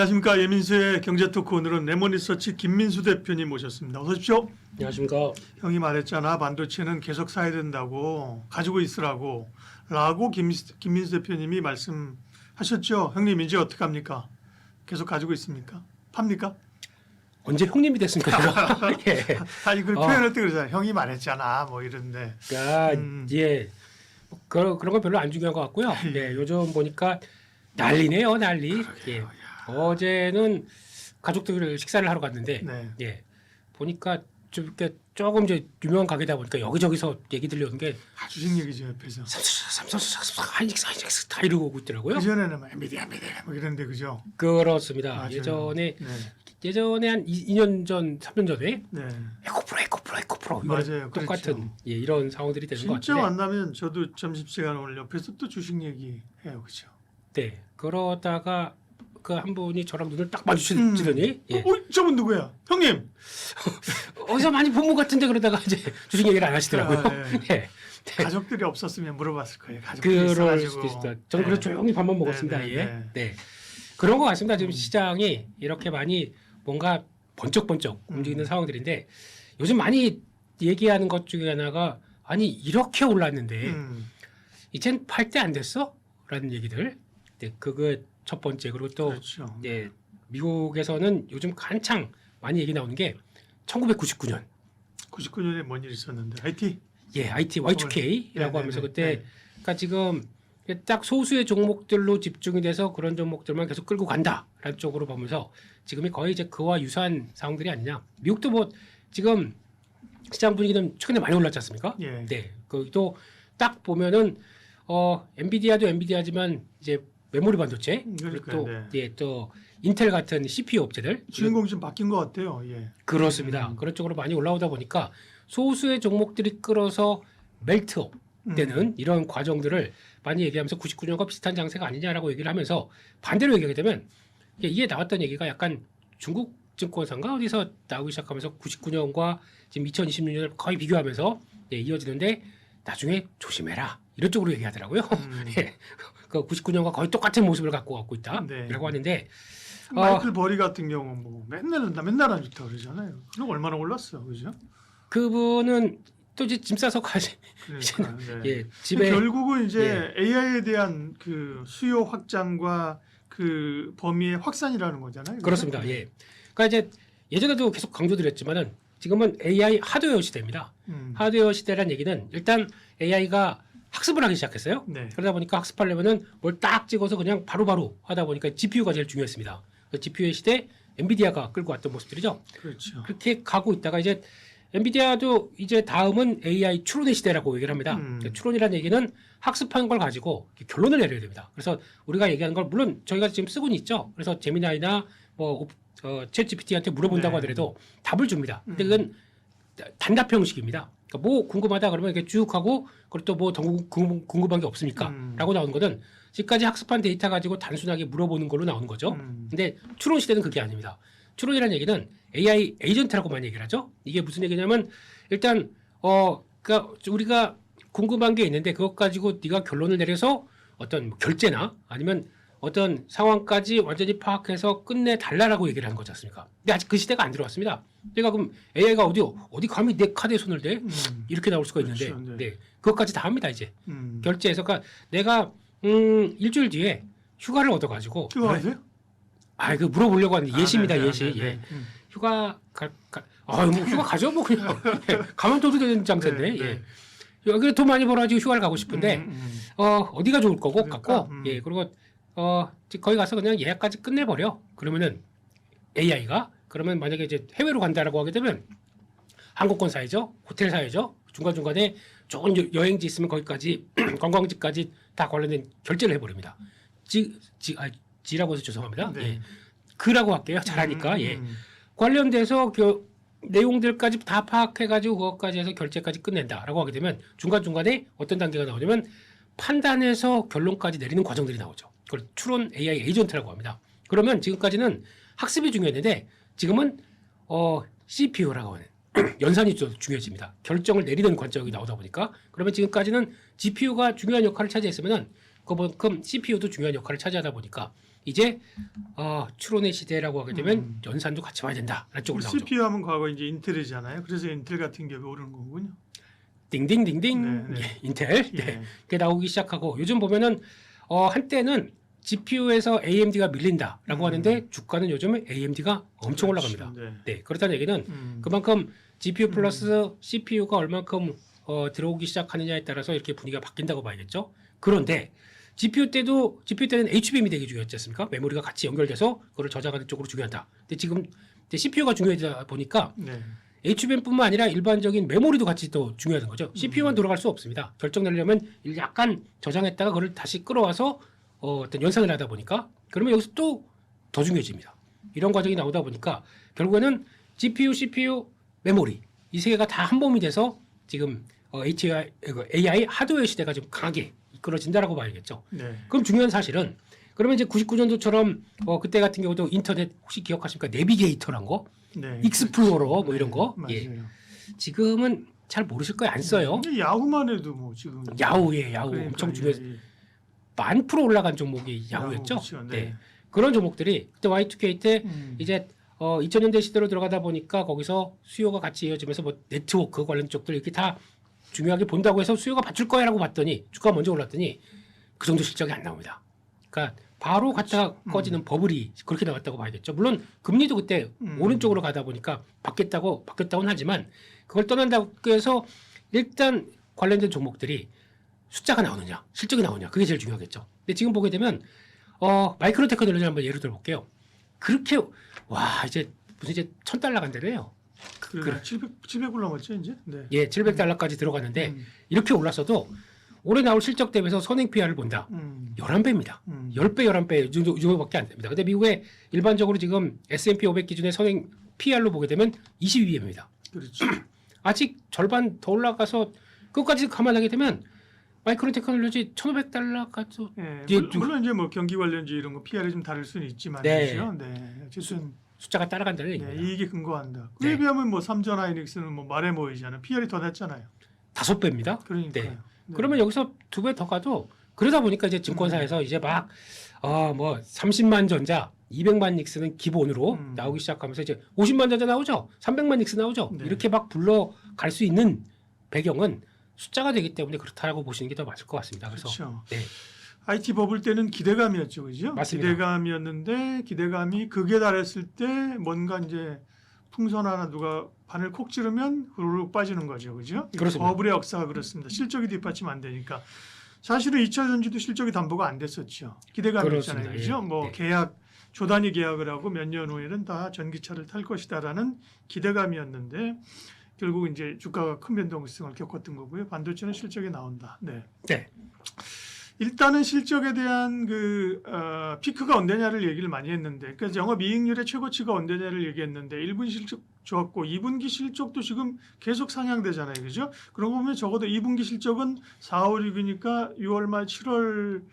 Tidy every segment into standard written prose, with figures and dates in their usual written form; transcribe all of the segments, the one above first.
안녕하십니까. 예민수의 경제토크. 오늘은 레몬리서치 김민수 대표님 모셨습니다. 어서 오십시오. 안녕하십니까. 형이 말했잖아. 반도체는 계속 사야 된다고, 가지고 있으라고 라고 김민수 대표님이 말씀하셨죠. 형님 이제 어떡합니까? 계속 가지고 있습니까? 팝니까? 언제 형님이 됐습니까? 제가? 예. 아니 그 표현할 때 그러잖아요. 형이 말했잖아. 뭐 이런데. 그러니까 예. 그런 건 별로 안 중요한 것 같고요. 예. 요즘 보니까 난리네요, 난리. 예. 어제는 가족들 식사를 하러 갔는데 네. 예. 보니까 좀 이렇게 조금 이제 유명한 가게다 보니까 여기저기서 얘기 들려오는 게 주식 얘기죠 옆에서. 삼성 하이닉스 다 이러고 오고 있더라고요. 그 전에는 뭐 엔비디아 뭐 이런데 그죠? 그렇습니다. 맞아요. 예전에 한 2년 전, 3년 전에 네. 에코프로 맞아요. 똑같은 그렇죠. 예, 이런 상황들이 되는 것 진짜 같은데. 만나면 저도 점심시간 오늘 옆에서 또 주식 얘기해요, 그죠? 네. 그러다가 그 한 분이 저랑 눈을 딱 마주치더니 예. 저분 누구야? 형님. 어디서 많이 본 것 같은데 그러다가 이제 주식 얘기를 안 하시더라고요. 아, 네. 예. 가족들이 없었으면 물어봤을 거예요. 가족들이 그럴 있어가지고. 수도 있습니다. 저는 그래서 조용히 밥만 먹었습니다. 네, 네, 예. 네. 네. 그런 것 같습니다. 지금 시장이 이렇게 많이 뭔가 번쩍번쩍 움직이는 상황들인데 요즘 많이 얘기하는 것 중에 하나가 아니 이렇게 올랐는데 이젠 팔 때 안 됐어? 라는 얘기들. 네, 그거 첫 번째. 그리고 또 그렇죠. 예, 미국에서는 요즘 한창 많이 얘기 나오는 게 1999년 99년에 뭔 일 있었는데 IT? 예, IT Y2K라고 네, 하면서 네, 그때 네. 그러니까 지금 딱 소수의 종목들로 집중이 돼서 그런 종목들만 계속 끌고 간다라는 쪽으로 보면서 지금이 거의 이제 그와 유사한 상황들이 아니냐. 미국도 뭐 지금 시장 분위기는 최근에 많이 올랐지 않습니까? 예. 네. 그또 딱 보면은 엔비디아도 엔비디아지만 이제 메모리 반도체 그리고 그러니까요, 또 네. 예, 또 인텔 같은 CPU 업체들 주인공 좀 바뀐 것 같아요. 예. 그렇습니다. 그런 쪽으로 많이 올라오다 보니까 소수의 종목들이 끌어서 멜트업 되는 이런 과정들을 많이 얘기하면서 99년과 비슷한 장세가 아니냐라고 얘기를 하면서 반대로 얘기하게 되면 이게 나왔던 얘기가 약간 중국 증권사인가 어디서 나오기 시작하면서 99년과 지금 2026년을 거의 비교하면서 예, 이어지는데 나중에 조심해라 이런 쪽으로 얘기하더라고요. 예, 그 99년과 거의 똑같은 모습을 갖고 있다라고 네. 하는데 마이클 버리 같은 경우 뭐 맨날 안 좋다 그러잖아요. 그럼 얼마나 올랐어, 그죠? 그분은 또 이제 짐 싸서 가지. 그러니까, 네. 예, 집에 결국은 이제 AI에 대한 그 수요 확장과 그 범위의 확산이라는 거잖아요. 그죠? 그렇습니다. 예. 그러니까 이제 예전에도 계속 강조드렸지만은 지금은 AI 하드웨어 시대입니다. 하드웨어 시대라는 얘기는 일단 AI가 학습을 하기 시작했어요. 네. 그러다 보니까 학습하려면은 뭘 딱 찍어서 그냥 바로바로 하다 보니까 GPU가 제일 중요했습니다. GPU의 시대 엔비디아가 끌고 왔던 모습들이죠. 그렇죠. 그렇게 가고 있다가 이제 엔비디아도 이제 다음은 AI 추론의 시대라고 얘기를 합니다. 추론이라는 얘기는 학습한 걸 가지고 결론을 내려야 됩니다. 그래서 우리가 얘기하는 걸 물론 저희가 지금 쓰고는 있죠. 그래서 제미나이나 뭐 챗 GPT한테 물어본다고 네. 하더라도 답을 줍니다. 근데 그건 단답 형식입니다. 그러니까 뭐 궁금하다 그러면 이렇게 쭉 하고 그리고 또 뭐 더 궁금한 게 없습니까? 라고 나오는 거는 지금까지 학습한 데이터 가지고 단순하게 물어보는 걸로 나오는 거죠. 근데 추론 시대는 그게 아닙니다. 추론이라는 얘기는 AI 에이전트라고 많이 얘기를 하죠. 이게 무슨 얘기냐면 일단 그러니까 우리가 궁금한 게 있는데 그것 가지고 네가 결론을 내려서 어떤 뭐 결제나 아니면 어떤 상황까지 완전히 파악해서 끝내 달라라고 얘기를 하는 거지 않습니까? 근데 아직 그 시대가 안 들어왔습니다. 그러니까 그럼 AI가 어디 감히 내 카드에 손을 대? 이렇게 나올 수가 있는데 그렇죠, 네. 네. 그것까지 다 합니다 이제 결제해서 그러니까 내가 일주일 뒤에 휴가를 얻어가지고 그거 아세요? 그 물어보려고 하는데 예시입니다 네, 예시. 네, 네, 예. 네. 휴가 뭐 휴가 가죠 뭐 그냥 가면 또 되는 장세인데 네, 네. 예. 여기 돈 많이 벌어가지고 휴가를 가고 싶은데 어디가 좋을 거고 그러니까, 갖고 예 그리고 거기 가서 그냥 예약까지 끝내버려. 그러면은 AI가 그러면 만약에 이제 해외로 간다라고 하게 되면 항공권 사야죠, 호텔 사야죠. 중간중간에 좋은 여행지 있으면 거기까지 관광지까지 다 관련된 결제를 해버립니다. 지라고 해서 죄송합니다. 네. 예. 그라고 할게요. 잘하니까. 예. 관련돼서 내용들까지 다 파악해가지고 그것까지 해서 결제까지 끝낸다라고 하게 되면 중간중간에 어떤 단계가 나오냐면 판단해서 결론까지 내리는 과정들이 나오죠. 그걸 추론 AI 에이전트라고 합니다. 그러면 지금까지는 학습이 중요했는데 지금은 CPU라고 하는 연산이 좀 중요해집니다. 결정을 내리는 관점이 나오다 보니까 그러면 지금까지는 GPU가 중요한 역할을 차지했으면은 그만큼 CPU도 중요한 역할을 차지하다 보니까 이제 추론의 시대라고 하게 되면 연산도 같이 봐야 된다. 라는 쪽으로 나오죠. CPU 하면 과거 이제 인텔이잖아요. 그래서 인텔 같은 기업이 오르는 거군요. 딩딩딩딩 네, 네. 예, 인텔 예. 네. 그게 나오기 시작하고 요즘 보면은 한때는 GPU에서 AMD가 밀린다라고 하는데 주가는 요즘 AMD가 엄청 올라갑니다. 그렇죠. 네. 네, 그렇다는 얘기는 그만큼 GPU 플러스 CPU가 얼만큼 들어오기 시작하느냐에 따라서 이렇게 분위기가 바뀐다고 봐야겠죠. 그런데 GPU 때는 HBM이 되게 중요했지 않습니까? 메모리가 같이 연결돼서 그걸 저장하는 쪽으로 중요하다. 근데 지금 CPU가 중요하다 보니까 네. HBM뿐만 아니라 일반적인 메모리도 같이 또 중요한 거죠. CPU만 돌아갈 수 없습니다. 결정 내려면 약간 저장했다가 그걸 다시 끌어와서 어떤 연산을 하다 보니까 그러면 여기서 또 더 중요해집니다. 이런 과정이 나오다 보니까 결국에는 GPU, CPU, 메모리 이 세 개가 다 한 몸이 돼서 지금 AI 하드웨어 시대가 좀 강하게 이끌어진다라고 봐야겠죠. 네. 그럼 중요한 사실은 그러면 이제 99년도처럼 그때 같은 경우도 인터넷 혹시 기억하십니까? 내비게이터란 거, 네. 익스플로러 뭐 이런 거. 맞아요. 예. 지금은 잘 모르실 거예요. 안 써요. 근데 야후만 해도 뭐 지금 야후에 야후 그러니까 엄청 예, 중요해서 예. 만 프로 올라간 종목이 야후였죠. 그렇죠. 네. 네. 그런 종목들이 그때 Y2K 때 음. 이제 2000년대 시대로 들어가다 보니까 거기서 수요가 같이 이어지면서 뭐 네트워크 관련 쪽들 이렇게 다 중요하게 본다고 해서 수요가 받칠 거야라고 봤더니 주가가 먼저 올랐더니 그 정도 실적이 안 나옵니다. 그러니까 바로 갔다가 꺼지는 버블이 그렇게 나왔다고 봐야겠죠. 물론 금리도 그때 오른쪽으로 가다 보니까 바뀌었다고는 하지만 그걸 떠난다고 해서 일단 관련된 종목들이 숫자가 나오느냐, 실적이 나오느냐 그게 제일 중요하겠죠. 근데 지금 보게 되면 마이크로 테크놀로지 한번 예를 들어 볼게요. 그렇게 와 이제 무슨 이제 $1,000 간다네요. 그래 700불 넘었죠 이제. 네. 예, $700까지 들어갔는데 이렇게 올랐어도 올해 나올 실적 대비해서 선행 PR을 본다. 11배입니다. 10배, 11배 이 정도밖에 안 됩니다. 근데 미국의 일반적으로 지금 S&P 500 기준의 선행 PR로 보게 되면 22배입니다. 그렇죠. 아직 절반 더 올라가서 끝까지 감안하게 되면 마이크로 테크놀로지 $1,500까지 예, 예, 물론 이제 뭐 경기 관련주 이런 거 PR이 좀 다를 수는 있지만 네. 그렇죠. 네. 어쨌든 숫자가 따라간다는 네, 얘기입니다. 이익에 근거한다. 그에 네. 비하면 뭐 삼전 하이닉스는 뭐 말해 모이잖아요. PR이 더 낮잖아요. 5배입니다. 그러니까요. 네. 네. 그러면 여기서 2배 더 가도 그러다 보니까 이제 증권사에서 이제 막 뭐 30만 전자, 200만 닉스는 기본으로 나오기 시작하면서 이제 50만 전자 나오죠. 300만 닉스 나오죠. 네. 이렇게 막 불러갈 수 있는 배경은 숫자가 되기 때문에 그렇다라고 보시는 게 더 맞을 것 같습니다. 그래서 그렇죠. 네. IT 버블 때는 기대감이었죠, 그죠? 맞습니다. 기대감이었는데 기대감이 극에 달했을 때 뭔가 이제 풍선 하나 누가 바늘 콕 찌르면 후루룩 빠지는 거죠, 그죠? 그렇습니다. 버블의 역사가 그렇습니다. 실적이 뒷받침 안 되니까 사실은 2차 전지도 실적이 담보가 안 됐었죠. 기대감이었잖아요, 그렇습니다. 그죠? 예. 뭐 네. 계약 조단위 계약을 하고 몇 년 후에는 다 전기차를 탈 것이다라는 기대감이었는데 결국 이제 주가가 큰 변동성을 겪었던 거고요. 반도체는 실적이 나온다. 네. 네. 일단은 실적에 대한 피크가 언제냐를 얘기를 많이 했는데, 그래서 영업이익률의 최고치가 언제냐를 얘기했는데, 1분기 실적 좋았고 2분기 실적도 지금 계속 상향되잖아요, 그죠? 그런 거 보면 적어도 2분기 실적은 4, 5, 6이니까 6월 말, 7월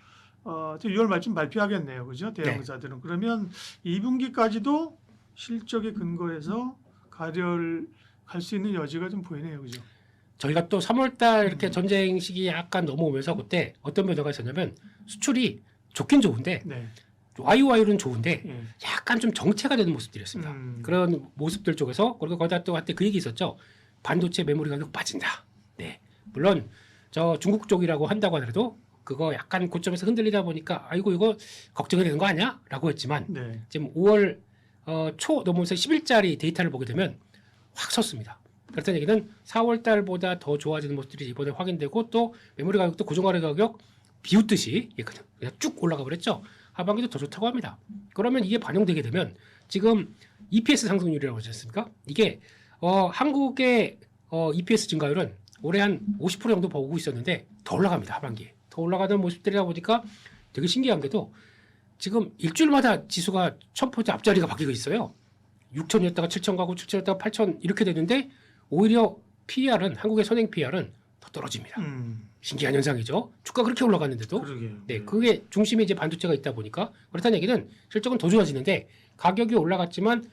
6월 말쯤 발표하겠네요, 그죠? 대형사들은. 그러면 2분기까지도 실적에 근거해서 갈 수 있는 여지가 좀 보이네요, 그죠? 저희가 또 3월달 이렇게 전쟁 시기 약간 넘어오면서 그때 어떤 변화가 있었냐면 수출이 좋긴 좋은데 네. YOY는 좋은데 예. 약간 좀 정체가 되는 모습들이었습니다. 그런 모습들 쪽에서 그리고 거기다 또 한때 그 얘기 있었죠. 반도체 메모리 가격 빠진다. 네. 물론 저 중국 쪽이라고 한다고 하더라도 그거 약간 고점에서 흔들리다 보니까 아이고 이거 걱정이 되는 거 아니야? 라고 했지만 네. 지금 5월 초 넘어서 10일짜리 데이터를 보게 되면 확 섰습니다. 그렇다는 얘기는 4월 달보다 더 좋아지는 모습들이 이번에 확인되고 또 메모리 가격도 고정화래 가격 비웃듯이 그냥 쭉 올라가 버렸죠. 하반기도 더 좋다고 합니다. 그러면 이게 반영되게 되면 지금 EPS 상승률이라고 하지 않습니까? 이게 한국의 EPS 증가율은 올해 한 50% 정도 보고 있었는데 더 올라갑니다. 하반기에. 더 올라가는 모습들이다 보니까 되게 신기한 게도 지금 일주일마다 지수가 1000포인트 앞자리가 바뀌고 있어요. 6,000이었다가 7,000 가고 7,000이었다가 8,000 이렇게 되는데 오히려 PER은 한국의 선행 PER은 더 떨어집니다. 신기한 현상이죠. 주가 그렇게 올라갔는데도 그러게요. 네, 그게 중심에 이제 반도체가 있다 보니까 그렇다는 얘기는 실적은 더 좋아지는데 가격이 올라갔지만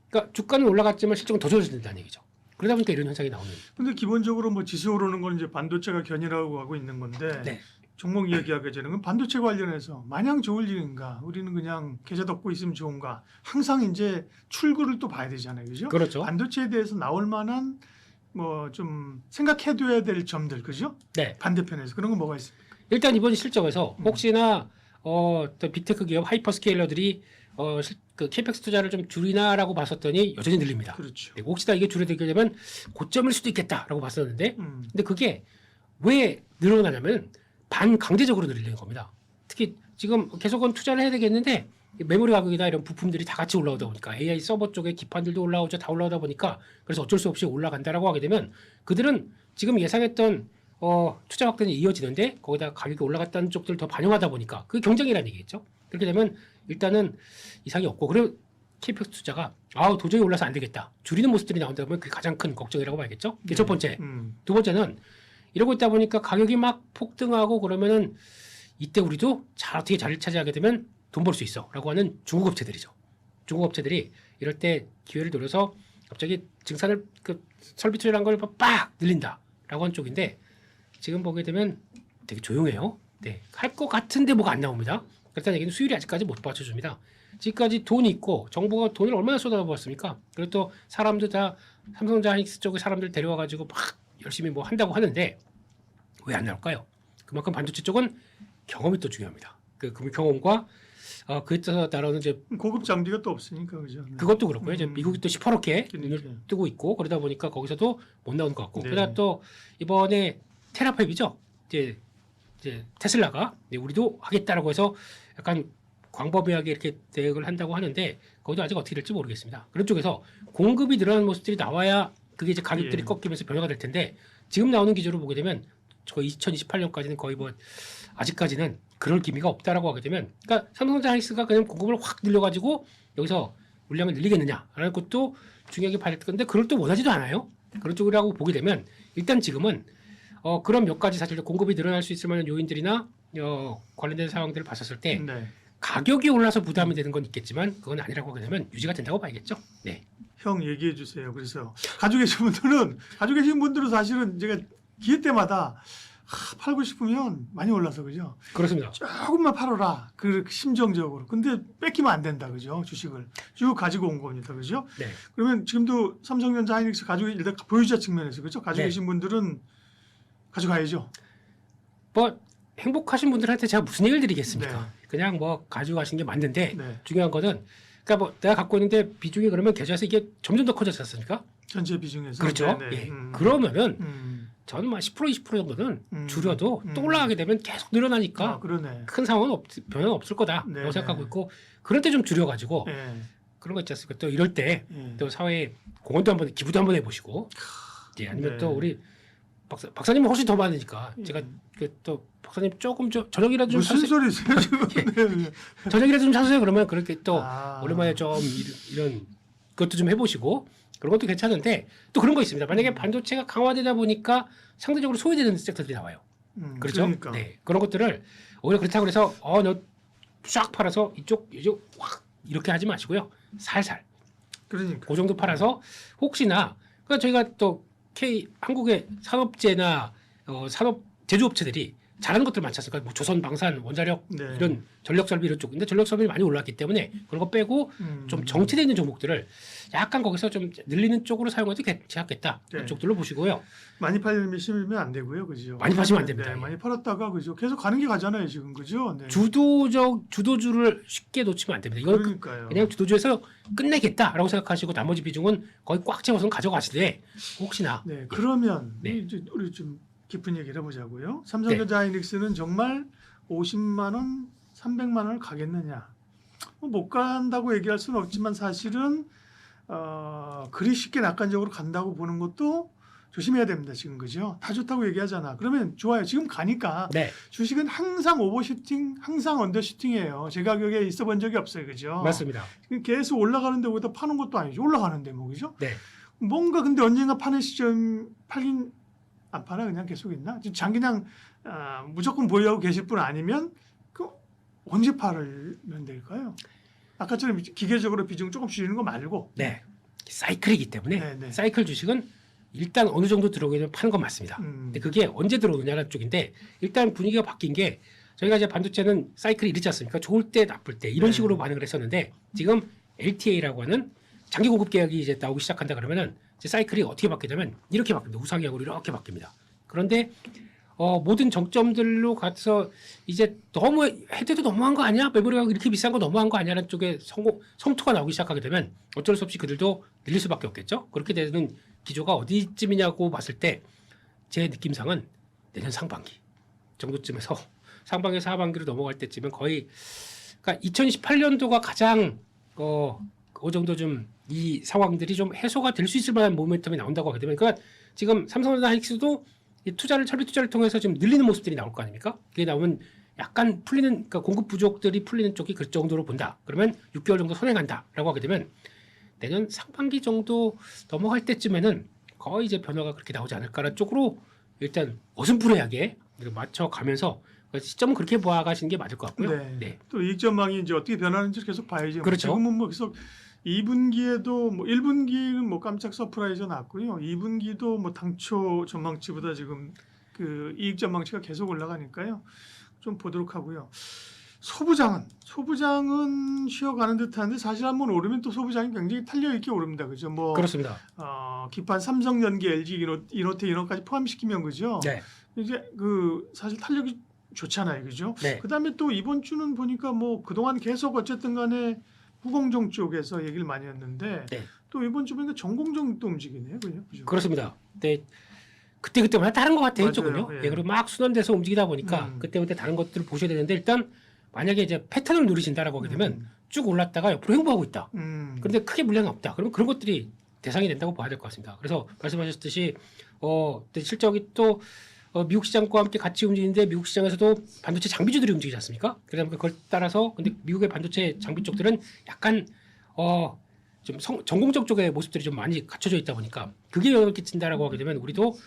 그러니까 주가는 올라갔지만 실적은 더 좋아진다는 얘기죠. 그러다 보니까 이런 현상이 나오는. 근데 기본적으로 뭐 지수 오르는 건 이제 반도체가 견인하고 하고 있는 건데 네. 종목 이야기하게 되는 건 반도체 관련해서 마냥 좋을 일인가? 우리는 그냥 계좌 덮고 있으면 좋은가? 항상 이제 출구를 또 봐야 되잖아요, 그죠? 그렇죠. 반도체에 대해서 나올 만한 뭐 좀 생각해둬야 될 점들, 그죠? 네. 반대편에서 그런 건 뭐가 있습니까? 일단 이번 실적에서 혹시나 또 빅테크 기업 하이퍼스케일러들이 그 캐펙스 투자를 좀 줄이나라고 봤었더니 여전히 늘립니다. 그렇죠. 네, 혹시나 이게 줄어들게 되면 고점일 수도 있겠다라고 봤었는데 음. 근데 그게 왜 늘어나냐면 반강제적으로 늘리는 겁니다. 특히 지금 계속은 투자를 해야 되겠는데 메모리 가격이나 이런 부품들이 다 같이 올라오다 보니까 AI 서버 쪽에 기판들도 올라오죠. 다 올라오다 보니까 그래서 어쩔 수 없이 올라간다라고 하게 되면 그들은 지금 예상했던 투자 확대는 이어지는데 거기다 가격이 올라갔다는 쪽들을 더 반영하다 보니까 그게 경쟁이라는 얘기겠죠. 그렇게 되면 일단은 이상이 없고 그리고 KPX 투자가 도저히 올라서 안 되겠다. 줄이는 모습들이 나온다 보면 그게 가장 큰 걱정이라고 봐야겠죠. 그게 첫 번째. 두 번째는 이러고 있다 보니까 가격이 막 폭등하고 그러면은 이때 우리도 어떻게 자리를 차지하게 되면 돈 벌 수 있어 라고 하는 중국 업체들이죠. 중국 업체들이 이럴 때 기회를 노려서 갑자기 증산을 설비 투자한 걸 빡 늘린다 라고 하는 쪽인데 지금 보게 되면 되게 조용해요. 네, 할 것 같은데 뭐가 안 나옵니다. 그렇다는 얘기는 수율이 아직까지 못 받쳐줍니다. 지금까지 돈이 있고 정부가 돈을 얼마나 쏟아부었습니까? 그리고 또 사람들 다 삼성전자 하이닉스 쪽에 사람들 데려와가지고 막 열심히 뭐 한다고 하는데 왜 안 나올까요? 그만큼 반도체 쪽은 경험이 또 중요합니다. 그 경험과 그에 따라오는 이제 고급 장비가 또 없으니까 그죠. 네. 그것도 그렇고요. 이제 미국이 또 시퍼렇게 그러니까요. 눈을 뜨고 있고 그러다 보니까 거기서도 못 나오는 것 같고 네. 그러다 또 이번에 테라팹이죠. 이제 테슬라가 우리도 하겠다라고 해서 약간 광범위하게 이렇게 대응을 한다고 하는데 거기도 아직 어떻게 될지 모르겠습니다. 그런 쪽에서 공급이 늘어나는 모습들이 나와야 그게 이제 가격들이 예. 꺾이면서 변화가 될 텐데 지금 나오는 기조로 보게 되면 거의 2028년까지는 거의 뭐 아직까지는 그럴 기미가 없다라고 하게 되면 그러니까 삼성전자 하이닉스가 그냥 공급을 확 늘려가지고 여기서 물량을 늘리겠느냐라는 것도 중요하게 봐야 될 건데 그걸 또 원하지도 않아요. 그런 쪽이라고 보게 되면 일단 지금은 그런 몇 가지 사실 공급이 늘어날 수 있을 만한 요인들이나 관련된 상황들을 봤었을 때 네. 가격이 올라서 부담이 되는 건 있겠지만 그건 아니라고 하게 되면 유지가 된다고 봐야겠죠. 네. 형 얘기해 주세요. 그래서 가지고 계신 분들은 사실은 제가 기회 때마다 팔고 싶으면 많이 올라서 그죠. 그렇습니다. 조금만 팔아라. 그 심정적으로. 근데 뺏기면 안 된다 그죠. 주식을 쭉 가지고 온 겁니다 그죠. 네. 그러면 지금도 삼성전자 하이닉스 가지고 일단 보유자 측면에서 그죠. 가지고 네. 계신 분들은 가져가야죠. 뭐 행복하신 분들한테 제가 무슨 얘기를 드리겠습니까? 네. 그냥 뭐 가지고 가시는 게 맞는데 네. 중요한 거는 그러니까 뭐 내가 갖고 있는데 비중이 그러면 계좌에서 이게 점점 더 커졌지 않습니까? 전체 비중에서. 그렇죠. 네네. 예. 그러면은 음. 저는 막 10% 20% 정도는 음. 줄여도 또 올라가게 되면 계속 늘어나니까 그러네. 큰 상황은 변화는 없을 거다라고 네, 생각하고 네. 있고 그럴 때 좀 줄여가지고 예. 그런 거 있지 않습니까? 또 이럴 때 예. 또 사회에 공헌도 한번 기부도 한번 해보시고 예, 아니면 네. 또 우리 박사님은 훨씬 더 많으니까 제가 또 박사님 조금 저녁이라도 좀 무슨 사세요. 소리세요 지금? 네. 저녁이라도 좀 사세요. 그러면 그렇게 또 아. 오랜만에 좀 이런 것도 좀 해보시고 그런 것도 괜찮은데 또 그런 거 있습니다. 만약에 반도체가 강화되다 보니까 상대적으로 소외되는 섹터들이 나와요. 그렇죠? 그러니까. 네. 그런 것들을 오히려 그렇다고 해서 너 쫙 팔아서 이쪽 확 이렇게 하지 마시고요. 살살. 그러니까. 그 정도 팔아서 혹시나 그러니까 저희가 또 한국의 산업재나 산업 제조업체들이 잘하는 것들 많지 않습니까? 뭐 조선, 방산, 원자력 네. 이런 전력설비 이런 쪽. 근데 전력설비 많이 올랐기 때문에 그런 거 빼고 좀 정체되어 있는 종목들을 약간 거기서 좀 늘리는 쪽으로 사용해도 괜찮겠다. 네. 그쪽들로 보시고요. 많이 팔리면 안 되고요, 그죠? 많이 파시면 안 됩니다. 네, 많이 팔았다가 그죠? 계속 가는 게 가잖아요, 지금 그죠? 네. 주도주를 쉽게 놓치면 안 됩니다. 이건 그러니까요. 그냥 주도주에서 끝내겠다라고 생각하시고 나머지 비중은 거의 꽉 채워서 가져가시되 혹시나 네, 그러면 네. 이제 우리 좀 깊은 얘기를 해보자고요. 삼성전자 하이닉스는 정말 50만 원, 300만 원을 가겠느냐? 못 간다고 얘기할 수는 없지만 사실은 그리 쉽게 낙관적으로 간다고 보는 것도 조심해야 됩니다. 지금 그죠? 다 좋다고 얘기하잖아. 그러면 좋아요. 지금 가니까 네 주식은 항상 오버슈팅, 항상 언더슈팅이에요. 제 가격에 있어 본 적이 없어요. 그죠? 맞습니다. 계속 올라가는데 거기다 파는 것도 아니죠. 올라가는데 뭐 그죠? 네 뭔가 근데 언젠가 파는 시점 팔긴 안 파나 그냥 계속 있나? 그냥 무조건 보유하고 계실 분 아니면 그 언제 팔면 될까요? 아까처럼 기계적으로 비중 조금 줄이는 거 말고. 네. 사이클이기 때문에 네, 네. 사이클 주식은 일단 어느 정도 들어오게 되면 파는 건 맞습니다. 근데 그게 언제 들어오느냐는 쪽인데 일단 분위기가 바뀐 게 저희가 이제 반도체는 사이클이 이렇지 않습니까? 좋을 때 나쁠 때 이런 식으로 반응을 했었는데 지금 LTA라고 하는 장기 공급 계약이 이제 나오기 시작한다 그러면은 이제 사이클이 어떻게 바뀌냐면 이렇게 바뀝니다. 우상향으로 이렇게 바뀝니다. 그런데 모든 정점들로 가서 이제 너무 해대도 너무한 거 아니야? 메모리가 이렇게 비싼 거 너무한 거 아니야라는 쪽에 성토가 나오기 시작하게 되면 어쩔 수 없이 그들도 늘릴 수밖에 없겠죠. 그렇게 되는 기조가 어디쯤이냐고 봤을 때 제 느낌상은 내년 상반기 정도쯤에서 상반기에서 하반기로 넘어갈 때쯤은 거의 그러니까 2018년도가 가장 어느 정도 좀 이 상황들이 좀 해소가 될 수 있을 만한 모멘텀이 나온다고 하게 되면 그러니까 지금 삼성전자 하이닉스도 이 철비 투자를 통해서 지금 늘리는 모습들이 나올 거 아닙니까? 그게 나오면 약간 풀리는 그러니까 공급 부족들이 풀리는 쪽이 그 정도로 본다. 그러면 6개월 정도 선행한다라고 하게 되면 내년 상반기 정도 넘어갈 때쯤에는 거의 이제 변화가 그렇게 나오지 않을까라는 쪽으로 일단 어슴푸레하게 맞춰가면서 시점은 그렇게 보아가시는 게 맞을 것 같고요. 네. 네. 또 이익 전망이 이제 어떻게 변하는지 계속 봐야죠. 그렇죠. 지금은 뭐 계속 2분기에도 뭐 1분기는 뭐 깜짝 서프라이즈 났고요. 2분기도 뭐 당초 전망치보다 지금 그 이익 전망치가 계속 올라가니까요. 좀 보도록 하고요. 소부장은 쉬어가는 듯한데 사실 한번 오르면 또 소부장이 굉장히 탄력 있게 오릅니다. 그죠? 뭐 그렇습니다. 기판 삼성, 연기, LG, 이노텍 이런까지 포함시키면 그죠? 네. 이제 그 사실 탄력이 좋잖아요. 그죠? 네. 그다음에 또 이번 주는 보니까 뭐 그동안 계속 어쨌든 간에 후공정 쪽에서 얘기를 많이 했는데 네. 또 이번 주 보니까 전공정도 움직이네요. 그죠? 그렇습니다. 네. 그때마다 다른 것 같아요. 맞아요. 조금요. 예. 예, 그리고 막 순환돼서 움직이다 보니까 그때부터 다른 것들을 보셔야 되는데 일단 만약에 이제 패턴을 누리신다라고 하게 되면 쭉 올랐다가 옆으로 횡보하고 있다. 그런데 크게 물량이 없다. 그러면 그런 것들이 대상이 된다고 봐야 될 것 같습니다. 그래서 말씀하셨듯이 실적이 또 미국 시장과 함께 같이 움직이는데 미국 시장에서도 반도체 장비주들이 움직이지 않습니까? 그러다 보니까 그걸 따라서 근데 미국의 반도체 장비 쪽들은 약간 좀 전공적 쪽의 모습들이 좀 많이 갖춰져 있다 보니까 그게 영향을 끼친다라고 하게 되면 우리도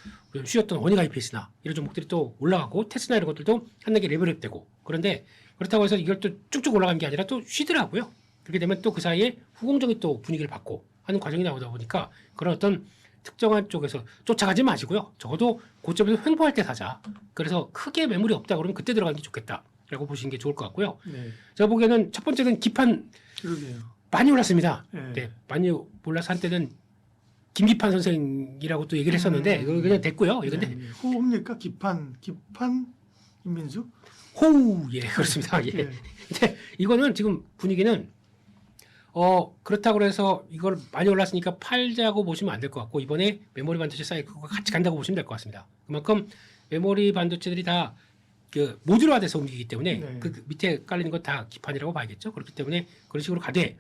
쉬었던 원익 IPS나 이런 종목들이 또 올라가고 테스나 이런 것들도 한 단계 레벨업되고 그런데 그렇다고 해서 이걸 또 쭉쭉 올라간 게 아니라 또 쉬더라고요. 그렇게 되면 또 그 사이에 후공정이 또 분위기를 받고 하는 과정이 나오다 보니까 그런 어떤 특정한 쪽에서 쫓아가지 마시고요. 적어도 고점에서 횡보할 때 사자. 그래서 크게 매물이 없다 그러면 그때 들어가는 게 좋겠다라고 보시는 게 좋을 것 같고요. 네. 제가 보기에는 첫 번째는 기판 그러게요. 많이 올랐습니다. 네. 네, 많이 올라서 한때는 김기판 선생이라고 또 얘기를 했었는데 이거 그냥 됐고요. 근데 네. 호흡니까? 기판 김민수? 호우 예 그렇습니다. 예. 네. 근데 이거는 지금 분위기는 그렇다고 해서 이걸 많이 올랐으니까 팔자고 보시면 안 될 것 같고 이번에 메모리 반도체 사이클과 같이 간다고 보시면 될 것 같습니다. 그만큼 메모리 반도체들이 다 그 모듈화돼서 움직이기 때문에 네. 그 밑에 깔리는 건 다 기판이라고 봐야겠죠. 그렇기 때문에 그런 식으로 가되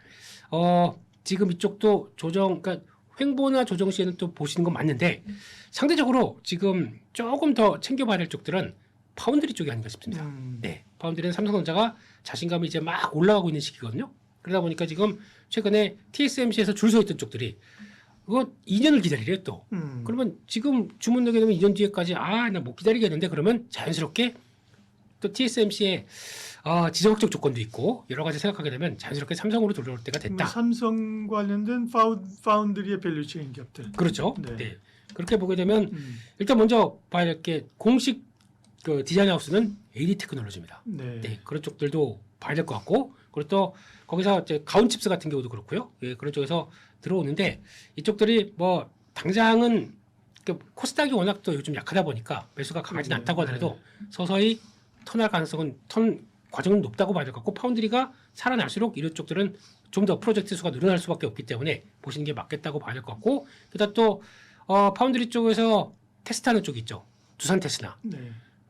지금 이쪽도 그러니까 횡보나 조정 시에는 또 보시는 건 맞는데 상대적으로 지금 조금 더 챙겨봐야 될 쪽들은 파운드리 쪽이 아닌가 싶습니다. 네, 파운드리는 삼성전자가 자신감이 이제 막 올라가고 있는 시기거든요. 그러다 보니까 지금 최근에 TSMC에서 줄 서 있던 쪽들이 그거 2년을 기다리래요 또. 그러면 지금 주문 내게 되면 2년 뒤에까지 나 못 기다리겠는데 그러면 자연스럽게 또 TSMC의 지정학적 조건도 있고 여러 가지 생각하게 되면 자연스럽게 삼성으로 돌아올 때가 됐다. 삼성 관련된 파운드리의 밸류체인 기업들. 그렇죠. 네. 네. 그렇게 보게 되면 일단 먼저 봐야 될 게 공식 그 디자인 하우스는 AD 테크놀로지입니다. 네. 네, 그런 쪽들도 봐야 될 것 같고 그리고 또 거기서 이제 가온칩스 같은 경우도 그렇고요. 예, 그런 쪽에서 들어오는데 이쪽들이 뭐 당장은 코스닥이 워낙 또 요즘 약하다 보니까 매수가 강하진 않다고 하더라도 서서히 턴할 가능성은 과정은 높다고 봐야 될 것 같고 파운드리가 살아날수록 이런 쪽들은 좀 더 프로젝트 수가 늘어날 수밖에 없기 때문에 보시는 게 맞겠다고 봐야 될 것 같고 그다음 또 파운드리 쪽에서 테스트하는 쪽이 있죠. 두산 테스나. 네.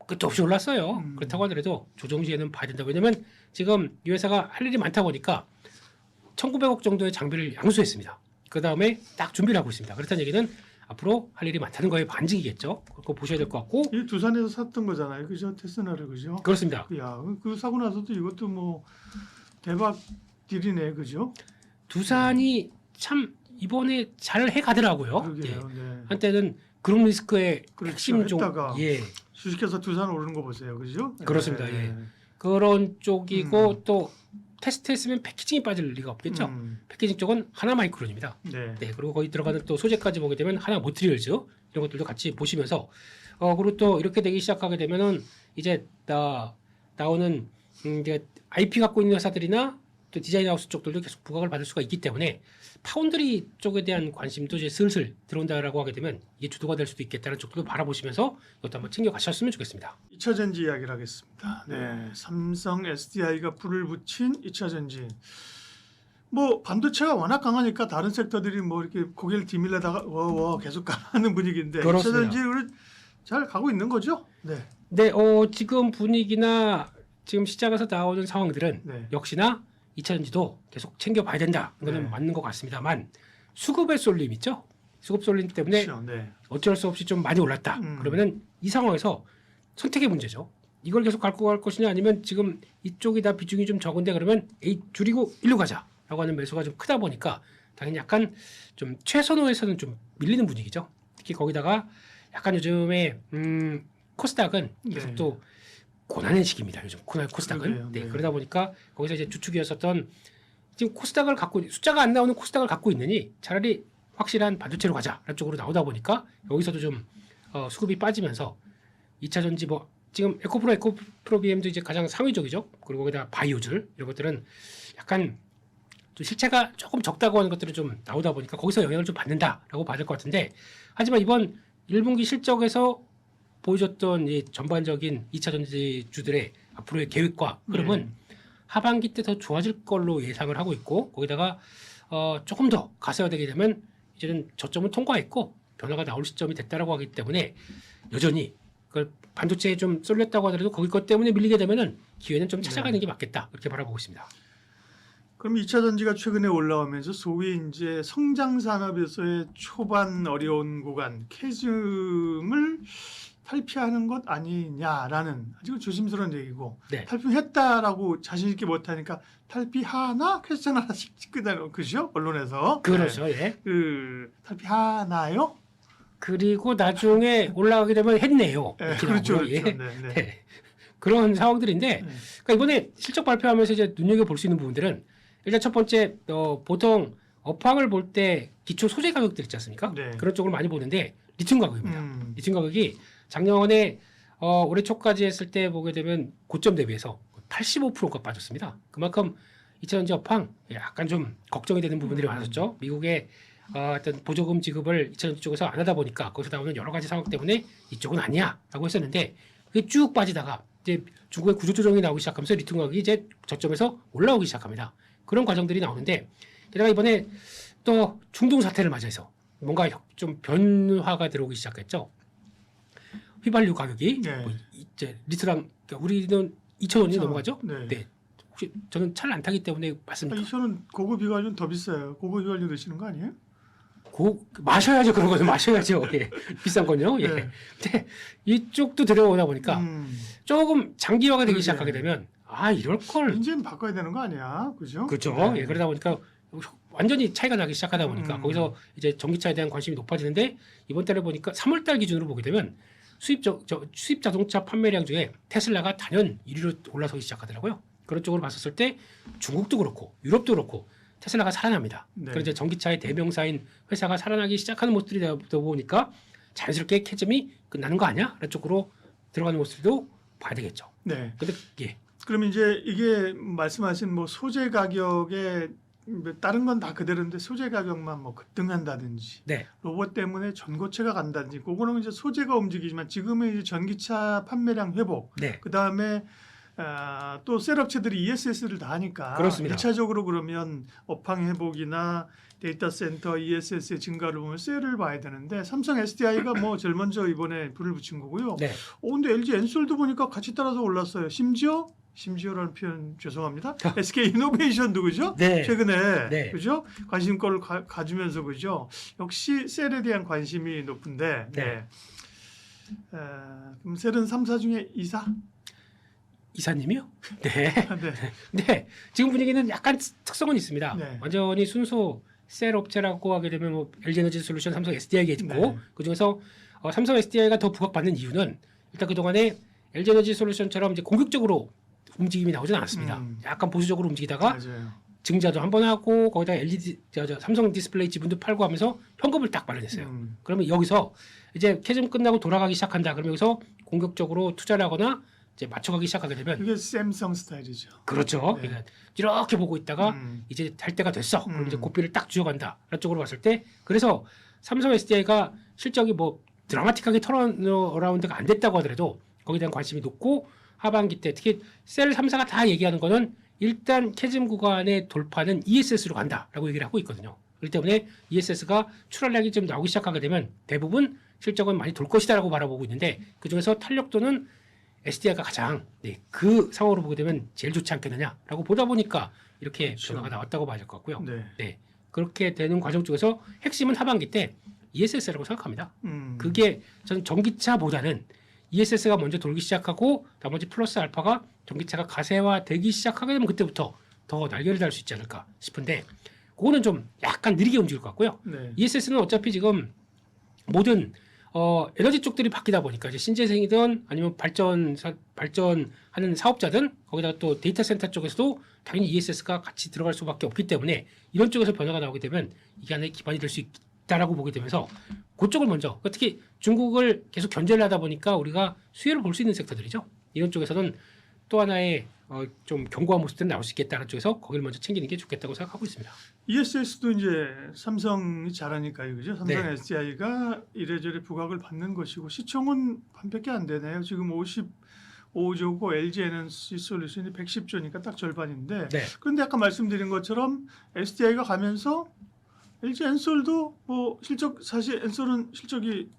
끝도 없이 올랐어요. 그렇다고 하더라도 조정 시에는 봐야 된다. 왜냐면 지금 이 회사가 할 일이 많다 보니까 1,900억 정도의 장비를 양수했습니다. 그 다음에 딱 준비를 하고 있습니다. 그렇다는 얘기는 앞으로 할 일이 많다는 거에 반증이겠죠. 그거 보셔야 될 것 같고. 이 두산에서 샀던 거잖아요. 그죠? 테스나를 그죠? 그렇습니다. 야, 그 사고 나서도 이것도 뭐 대박 딜이네. 그죠? 두산이 참 이번에 잘 해가더라고요. 그러게요. 예. 네. 한때는 그룹 리스크의 그렇죠. 핵심 종 했다가 예. 주식해서 두산 오르는 거 보세요. 그죠? 그렇습니다. 네. 예. 그런 쪽이고 또 테스트했으면 패키징이 빠질 리가 없겠죠. 음. 패키징 쪽은 하나마이크론입니다. 네. 네, 그리고 거기 들어가는 또 소재까지 보게 되면 하나 모트리얼즈 이런 것들도 같이 보시면서 그리고 또 이렇게 되기 시작하게 되면은 이제 나오는 이제 IP 갖고 있는 회사들이나 또 디자인 하우스 쪽들도 계속 부각을 받을 수가 있기 때문에 파운드리 쪽에 대한 관심도 이제 슬슬 들어온다라고 하게 되면 이게 주도가 될 수도 있겠다는 쪽도 바라보시면서 이것도 한번 챙겨 가셨으면 좋겠습니다. 2차 전지 이야기를 하겠습니다. 네, 삼성 SDI가 불을 붙인 2차 전지. 뭐 반도체가 워낙 강하니까 다른 섹터들이 뭐 이렇게 고개를 뒤밀려다가 워 계속 가는 분위기인데 2차 그렇습니다. 전지를 잘 가고 있는 거죠? 네. 네, 지금 분위기나 지금 시장에서 나오는 상황들은 네. 역시나 2차 전지도 계속 챙겨봐야 된다. 이거는 네. 맞는 것 같습니다만 수급의 쏠림 있죠? 수급 쏠림 때문에 그렇죠. 네. 어쩔 수 없이 좀 많이 올랐다. 그러면은 이 상황에서 선택의 문제죠. 이걸 계속 갖고 갈 것이냐 아니면 지금 이쪽이 다 비중이 좀 적은데 그러면 줄이고 일로 가자라고 하는 매수가 좀 크다 보니까 당연히 약간 좀 최선호에서는 좀 밀리는 분위기죠. 특히 거기다가 약간 요즘에 코스닥은 계속 네. 또 고난의 시기입니다. 요즘 코스닥은. 그러게요. 네, 네. 그러다 보니까 거기서 이제 주축이었었던 지금 코스닥을 갖고 숫자가 안 나오는 코스닥을 갖고 있느니 차라리 확실한 반도체로 가자라는 쪽으로 나오다 보니까 여기서도 좀 수급이 빠지면서 2차 전지 뭐 지금 에코프로 BM도 이제 가장 상위적이죠. 그리고 거기다 바이오줄 이런 것들은 약간 좀 실체가 조금 적다고 하는 것들은 좀 나오다 보니까 거기서 영향을 좀 받는다라고 봐야 될 것 같은데 하지만 이번 1분기 실적에서 보여줬던 이 전반적인 2차 전지주들의 앞으로의 계획과 흐름은 하반기 때 더 좋아질 걸로 예상을 하고 있고 거기다가 조금 더 가세화되게 되면 이제는 저점은 통과했고 변화가 나올 시점이 됐다라고 하기 때문에 여전히 그 반도체에 좀 쏠렸다고 하더라도 거기 것 때문에 밀리게 되면은 기회는 좀 찾아가는 게 맞겠다 이렇게 바라보고 있습니다. 그럼 2차 전지가 최근에 올라오면서 소위 이제 성장 산업에서의 초반 어려운 구간 캐즘을 탈피하는 것 아니냐라는 아주 조심스러운 얘기고 네. 탈피했다라고 자신 있게 못하니까 탈피하나 퀘스천 하나씩 찍거든요. 그죠? 언론에서. 그렇죠. 네. 예. 탈피하나요? 그리고 나중에 올라가게 되면 했네요. 네, 이렇게 그렇죠. 나오고요. 그렇죠. 예. 네, 네. 네. 그런 상황들인데 네. 그러니까 이번에 실적 발표하면서 이제 눈여겨 볼 수 있는 부분들은 일단 첫 번째 보통 업황을 볼 때 기초 소재 가격들 있지 않습니까? 네. 그런 쪽을 많이 보는데 리튬 가격입니다. 리튬 가격이 작년에 올해 초까지 했을 때 보게 되면 고점 대비해서 85%가 빠졌습니다. 그만큼 2차 전지 업황 약간 좀 걱정이 되는 부분들이 많았죠. 미국의 어떤 보조금 지급을 2차 전지 쪽에서 안 하다 보니까 거기서 나오는 여러 가지 상황 때문에 이쪽은 아니야라고 했었는데 그게 쭉 빠지다가 이제 중국의 구조조정이 나오기 시작하면서 리튬 가격이 이제 저점에서 올라오기 시작합니다. 그런 과정들이 나오는데 게다가 이번에 또 중동 사태를 맞이해서 뭔가 좀 변화가 들어오기 시작했죠. 휘발유 가격이 네. 뭐 이제 리터당 그러니까 우리는 2,000원이 넘어가죠. 네. 혹시 저는 차를 안 타기 때문에 맞습니까? 이거는 고급 휘발유는 더 비싸요. 고급 휘발유 드시는 거 아니에요? 마셔야죠. 그런 거는 마셔야죠. 예. 비싼 건요. 예. 네. 근데 이쪽도 들어오다 보니까 조금 장기화가 되기 그러게. 시작하게 되면 이럴 걸. 인지는 바꿔야 되는 거 아니야, 그죠? 그렇죠. 네. 예. 그러다 보니까 완전히 차이가 나기 시작하다 보니까 음. 거기서 이제 전기차에 대한 관심이 높아지는데 이번 달에 보니까 3월달 기준으로 보게 되면 수입 자동차 판매량 중에 테슬라가 단연 1위로 올라서기 시작하더라고요. 그런 쪽으로 봤었을 때 중국도 그렇고 유럽도 그렇고 테슬라가 살아납니다. 네. 그런 이제 전기차의 대명사인 회사가 살아나기 시작하는 모습들이 되다 보니까 자연스럽게 캐즘이 끝나는 거 아니야? 라는 쪽으로 들어가는 모습도 봐야 되겠죠. 네. 근데 예. 그럼 이제 이게 말씀하신 뭐 소재 가격에 다른 건 다 그대로인데 소재 가격만 뭐 급등한다든지 네. 로봇 때문에 전고체가 간다든지 그거는 이제 소재가 움직이지만 지금은 이제 전기차 판매량 회복 네. 그 다음에 또 셀업체들이 ESS를 다 하니까 그렇습니다. 1차적으로 그러면 업황 회복이나 데이터 센터 ESS의 증가를 보면 셀을 봐야 되는데 삼성 SDI가 뭐 제일 먼저 이번에 불을 붙인 거고요. 네. 근데 LG 엔솔도 보니까 같이 따라서 올랐어요. 심지어라는 표현 죄송합니다. SK 이노베이션도 그죠? 네. 최근에 네. 그죠? 관심거를 가지면서 그죠? 역시 셀에 대한 관심이 높은데 네. 그럼 셀은 3사 중에 2사? 이사님이요? 네. 네. 네. 지금 분위기는 약간 특성은 있습니다. 네. 완전히 순수 셀 업체라고 하게 되면 뭐 LG 에너지 솔루션, 삼성 SDI가 있고 네. 그중에서 삼성 SDI가 더 부각받는 이유는 일단 그동안에 LG 에너지 솔루션처럼 이제 공격적으로 움직임이 나오진 않았습니다. 약간 보수적으로 움직이다가 맞아요. 증자도 한번 하고 거기다 LED 삼성 디스플레이 지분도 팔고 하면서 현금을 딱 마련했어요. 그러면 여기서 이제 캐즘 끝나고 돌아가기 시작한다. 그러면 여기서 공격적으로 투자를 하거나 이제 맞춰가기 시작하게 되면 그게 샘성 스타일이죠. 그렇죠. 네. 그러니까 이렇게 보고 있다가 음. 이제 할 때가 됐어. 그럼 이제 고삐를 딱 쥐어간다. 이런 쪽으로 봤을 때 그래서 삼성 SDI가 실적이 뭐 드라마틱하게 턴어라운드가 안 됐다고 하더라도 거기에 대한 관심이 높고 하반기 때 특히 셀 3사가 다 얘기하는 거는 일단 캐즘 구간의 돌파는 ESS로 간다라고 얘기를 하고 있거든요. 그렇기 때문에 ESS가 출하량이 좀 나오기 시작하게 되면 대부분 실적은 많이 돌 것이다라고 바라보고 있는데 그중에서 탄력도는 SDI가 가장 그 상황으로 보게 되면 제일 좋지 않겠느냐라고 보다 보니까 이렇게 그렇죠. 변화가 나왔다고 봐야 될 것 같고요. 네. 네. 그렇게 되는 과정 쪽에서 핵심은 하반기 때 ESS라고 생각합니다. 음. 그게 저는 전기차보다는 ESS가 먼저 돌기 시작하고 나머지 플러스 알파가 전기차가 가세화되기 시작하게 되면 그때부터 더 날개를 달 수 있지 않을까 싶은데 그거는 좀 약간 느리게 움직일 것 같고요. 네. ESS는 어차피 지금 모든 에너지 쪽들이 바뀌다 보니까 이제 신재생이든 아니면 발전하는 사업자든 거기다가 또 데이터 센터 쪽에서도 당연히 ESS가 같이 들어갈 수밖에 없기 때문에 이런 쪽에서 변화가 나오게 되면 이게 하나의 기반이 될 수 있다라고 보게 되면서 그쪽을 먼저 특히 중국을 계속 견제를 하다 보니까 우리가 수혜를 볼 수 있는 섹터들이죠. 이런 쪽에서는 또 하나의 좀 견고한 모습들이 나올 수 있겠다는 쪽에서 거기를 먼저 챙기는 게 좋겠다고 생각하고 있습니다. ESS도 이제 삼성이 잘하니까요, 그죠? 삼성 네. SDI가 이래저래 부각을 받는 것이고 시총은 반밖에 안 되네요. 지금 55조고 LG 에너지 솔루션이 110조니까 딱 절반인데. 네. 그런데 아까 말씀드린 것처럼 SDI가 가면서 LG 엔솔도 뭐 실적 사실 엔솔은 실적이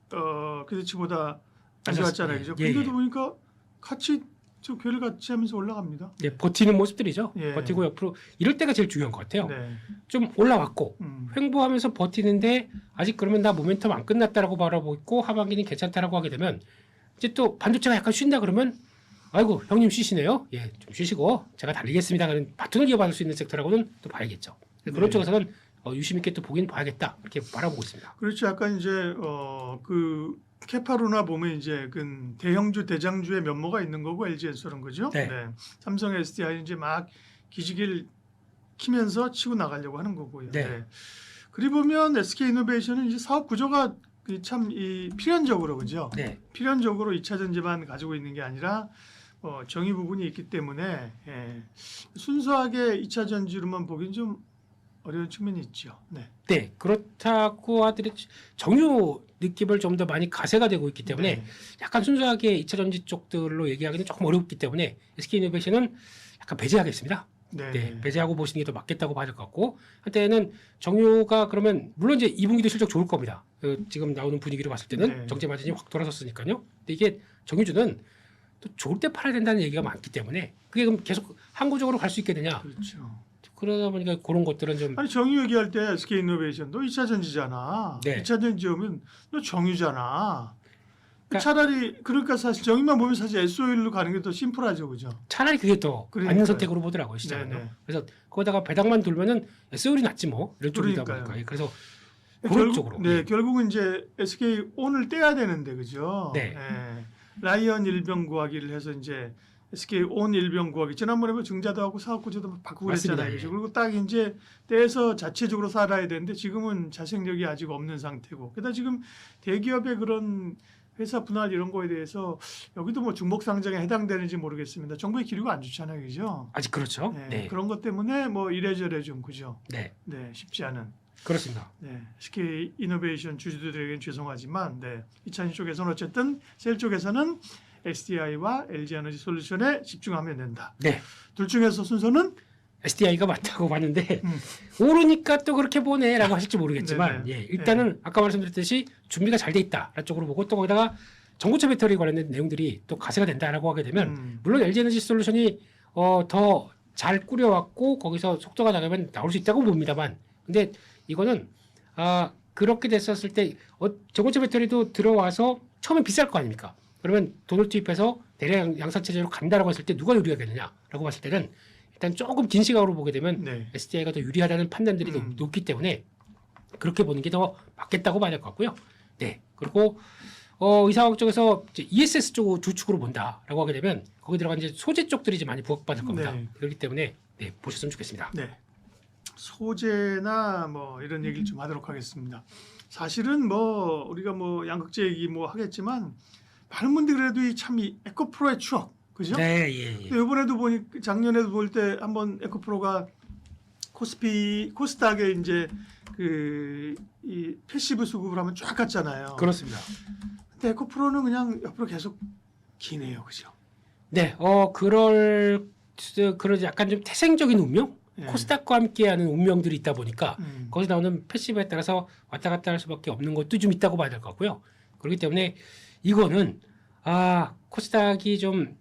기대치보다 안 좋았잖아요, 그죠? 예, 근데도 예. 보니까 같이 저 괴를 같이 하면서 올라갑니다. 네, 버티는 모습들이죠. 예. 버티고 옆으로 이럴 때가 제일 중요한 것 같아요. 네. 좀 올라왔고 음. 횡보하면서 버티는데 아직 그러면 나 모멘텀 안 끝났다라고 바라보고 있고 하반기는 괜찮다라고 하게 되면 이제 또 반도체가 약간 쉰다 그러면 아이고 형님 쉬시네요. 예, 좀 쉬시고 제가 달리겠습니다. 그런 바톤을 이어받을 수 있는 섹터라고는 또 봐야겠죠. 그런 네. 쪽에서는 유심 있게 또 보긴 봐야겠다 이렇게 바라보고 있습니다. 그렇죠. 약간 이제 그 케파로나 보면 이제 그 대형주 대장주의 면모가 있는 거고 LG 엔솔은 거죠. 네. 삼성 SDI 이제 막 기지개를 키면서 치고 나가려고 하는 거고요. 네. 그리 보면 SK 이노베이션은 이제 사업 구조가 참 이 필연적으로 그죠. 네, 필연적으로 2차 전지만 가지고 있는 게 아니라 정의 부분이 있기 때문에 순수하게 2차 전지로만 보기는 좀 어려운 측면이 있죠. 네. 네 그렇다고 하더라도 정유 느낌을 좀 더 많이 가세가 되고 있기 때문에 네. 약간 순수하게 2차 전지 쪽들로 얘기하기는 조금 어렵기 때문에 SK이노베이션은 약간 배제하겠습니다. 네. 네, 배제하고 보시는 게 더 맞겠다고 봐야 될 것 같고 한때는 정유가 그러면 물론 이제 2분기도 실적 좋을 겁니다. 지금 나오는 분위기로 봤을 때는 네. 정제 마진이 확 돌아섰으니까요. 근데 이게 정유주는 또 좋을 때 팔아야 된다는 얘기가 많기 때문에 그게 그럼 계속 항구적으로 갈 수 있겠느냐? 그렇죠. 그러다 보니까 그런 것들은 좀 아니 정유 얘기할 때 SK 이노베이션도 2차 전지잖아. 네. 2차 전지 오면 너 정유잖아. 그러니까- 차라리 그러니까 사실 정유만 보면 사실 SOL로 가는 게 더 심플하죠, 그죠? 차라리 그게 더 그러니까요. 맞는 선택으로 보더라고요 시장은요. 네네. 그래서 거기다가 배당만 돌면은 SOL이 낫지 뭐 이런 쪽이다 그러니까요. 보니까 그래서 그런 쪽으로. 네, 예. 결국은 이제 SK 온을 떼야 되는데 그죠? 네. 라이언 일병 구하기를 해서 이제 SK 온 일병 구하기 지난번에 뭐 증자도 하고 사업 구조도 바꾸고 맞습니다. 그랬잖아요. 그죠? 예. 그리고 딱 이제 떼서 자체적으로 살아야 되는데 지금은 자생력이 아직 없는 상태고 게다가 지금 대기업의 그런 회사 분할 이런 거에 대해서 여기도 뭐 중복 상장에 해당되는지 모르겠습니다. 정부의 기류가 안 좋잖아요, 그죠? 아직 그렇죠. 네, 네, 그런 것 때문에 뭐 이래저래 좀 그죠? 네, 네, 쉽지 않은. 그렇습니다. 네, SK 이노베이션 주주들에게는 죄송하지만, 네, 이찬희 쪽에서는 어쨌든 셀 쪽에서는 SDI와 LG 에너지 솔루션에 집중하면 된다. 네. 둘 중에서 순서는 SDI가 맞다고 봤는데 음. 오르니까 또 그렇게 보네라고 하실지 모르겠지만 네네. 예, 일단은 아까 말씀드렸듯이 준비가 잘 돼 있다라는 쪽으로 보고 또 거기다가 전고체 배터리 관련된 내용들이 또 가세가 된다라고 하게 되면 물론 LG 에너지 솔루션이 더 잘 꾸려왔고 거기서 속도가 나가면 나올 수 있다고 봅니다만 근데 이거는 그렇게 됐었을 때 전고체 배터리도 들어와서 처음에 비쌀 거 아닙니까? 그러면 돈을 투입해서 대량 양산 체제로 간다라고 했을 때 누가 유리하겠느냐라고 봤을 때는 일단 조금 긴 시각으로 보게 되면 네. SDI가 더 유리하다는 판단들이 높기 때문에 그렇게 보는 게 더 맞겠다고 봐야 될 것 같고요. 네. 그리고 이상학 쪽에서 이제 ESS 쪽 주축으로 본다라고 하게 되면 거기 들어간 이제 소재 쪽들이 이제 많이 부각받을 겁니다. 네. 그렇기 때문에 네, 보셨으면 좋겠습니다. 네. 소재나 뭐 이런 얘기를 좀 하도록 하겠습니다. 사실은 뭐 우리가 뭐 양극재 얘기 뭐 하겠지만 많은 분들이 그래도 이 에코프로의 추억, 그죠? 네, 예, 예. 근데 이번에도 보니 작년에도 볼 때 한번 에코프로가 코스닥에 이제 이 패시브 수급을 한번 쫙 갔잖아요. 그렇습니다. 근데 에코프로는 그냥 옆으로 계속 기네요, 그죠? 네, 그런 약간 좀 태생적인 운명, 예. 코스닥과 함께하는 운명들이 있다 보니까 음. 거기서 나오는 패시브에 따라서 왔다 갔다 할 수밖에 없는 것도 좀 있다고 봐야 될 것 같고요. 그렇기 때문에 이거는 코스닥이 좀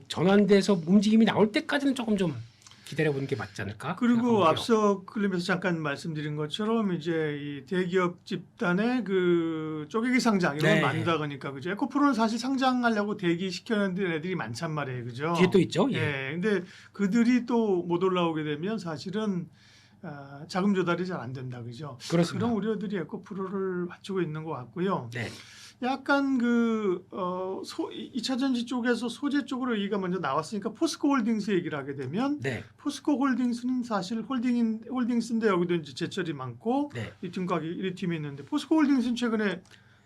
전환돼서 움직임이 나올 때까지는 조금 좀 기다려보는 게 맞지 않을까? 그리고 생각하고요. 앞서 클립에서 잠깐 말씀드린 것처럼 이제 이 대기업 집단의 그 쪼개기 상장 이런 네. 거 많이 나가니까 그죠? 에코프로는 사실 상장하려고 대기 시켜놓은 애들이 많단 말이에요, 그죠? 뒤에 또 있죠. 예. 예. 근데 그들이 또 못 올라오게 되면 사실은 자금 조달이 잘 안 된다, 그죠? 그렇습니다. 그런 우려들이 에코프로를 갖추고 있는 것 같고요. 네. 약간 2차 전지 쪽에서 소재 쪽으로 얘기가 먼저 나왔으니까 포스코 홀딩스 얘기를 하게 되면 네. 포스코 홀딩스는 사실 홀딩스인데 여기도 이제 제철이 많고 네. 리튬이 있는데 포스코 홀딩스는 최근에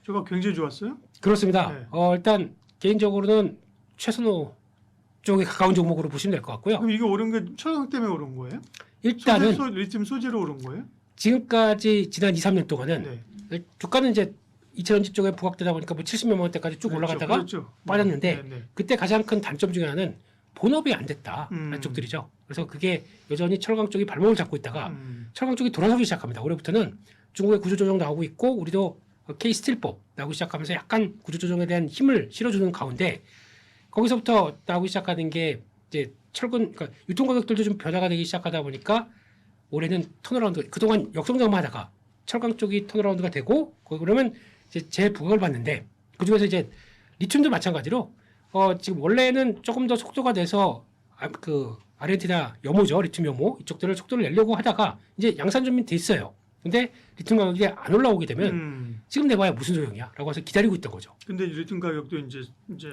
저가 굉장히 좋았어요. 그렇습니다. 네. 일단 개인적으로는 최선호 쪽에 가까운 종목으로 보시면 될 것 같고요. 그럼 이게 오른 게 철강 때문에 오른 거예요? 일단은 리튬 소재로 오른 거예요? 지금까지 지난 2, 3년 동안은 네. 주가는 이제 2차전지 쪽에 부각되다 보니까 뭐 70몇 원대까지 쭉 올라갔다가 그렇죠. 빠졌는데 네, 네. 그때 가장 큰 단점 중에 하나는 본업이 안 됐다라는 쪽들이죠. 그래서 그게 여전히 철강 쪽이 발목을 잡고 있다가 철강 쪽이 돌아서기 시작합니다. 올해부터는 중국의 구조조정 나오고 있고 우리도 K스틸법 나오기 시작하면서 약간 구조조정에 대한 힘을 실어주는 가운데 거기서부터 나오기 시작하는 게 이제 그러니까 유통 가격들도 좀 변화가 되기 시작하다 보니까 올해는 턴어라운드 그동안 역성장만 하다가 철강 쪽이 턴어라운드가 되고 그러면 이제 재부각을 받는데 그중에서 이제 리튬도 마찬가지로 지금 원래는 조금 더 속도가 돼서 아르헨티나 염호죠 리튬 염호 이쪽들을 속도를 내려고 하다가 이제 양산 준비 돼 있어요. 근데 리튬 가격이 안 올라오게 되면 지금 내봐야 무슨 소용이야라고 해서 기다리고 있던 거죠. 근데 리튬 가격도 이제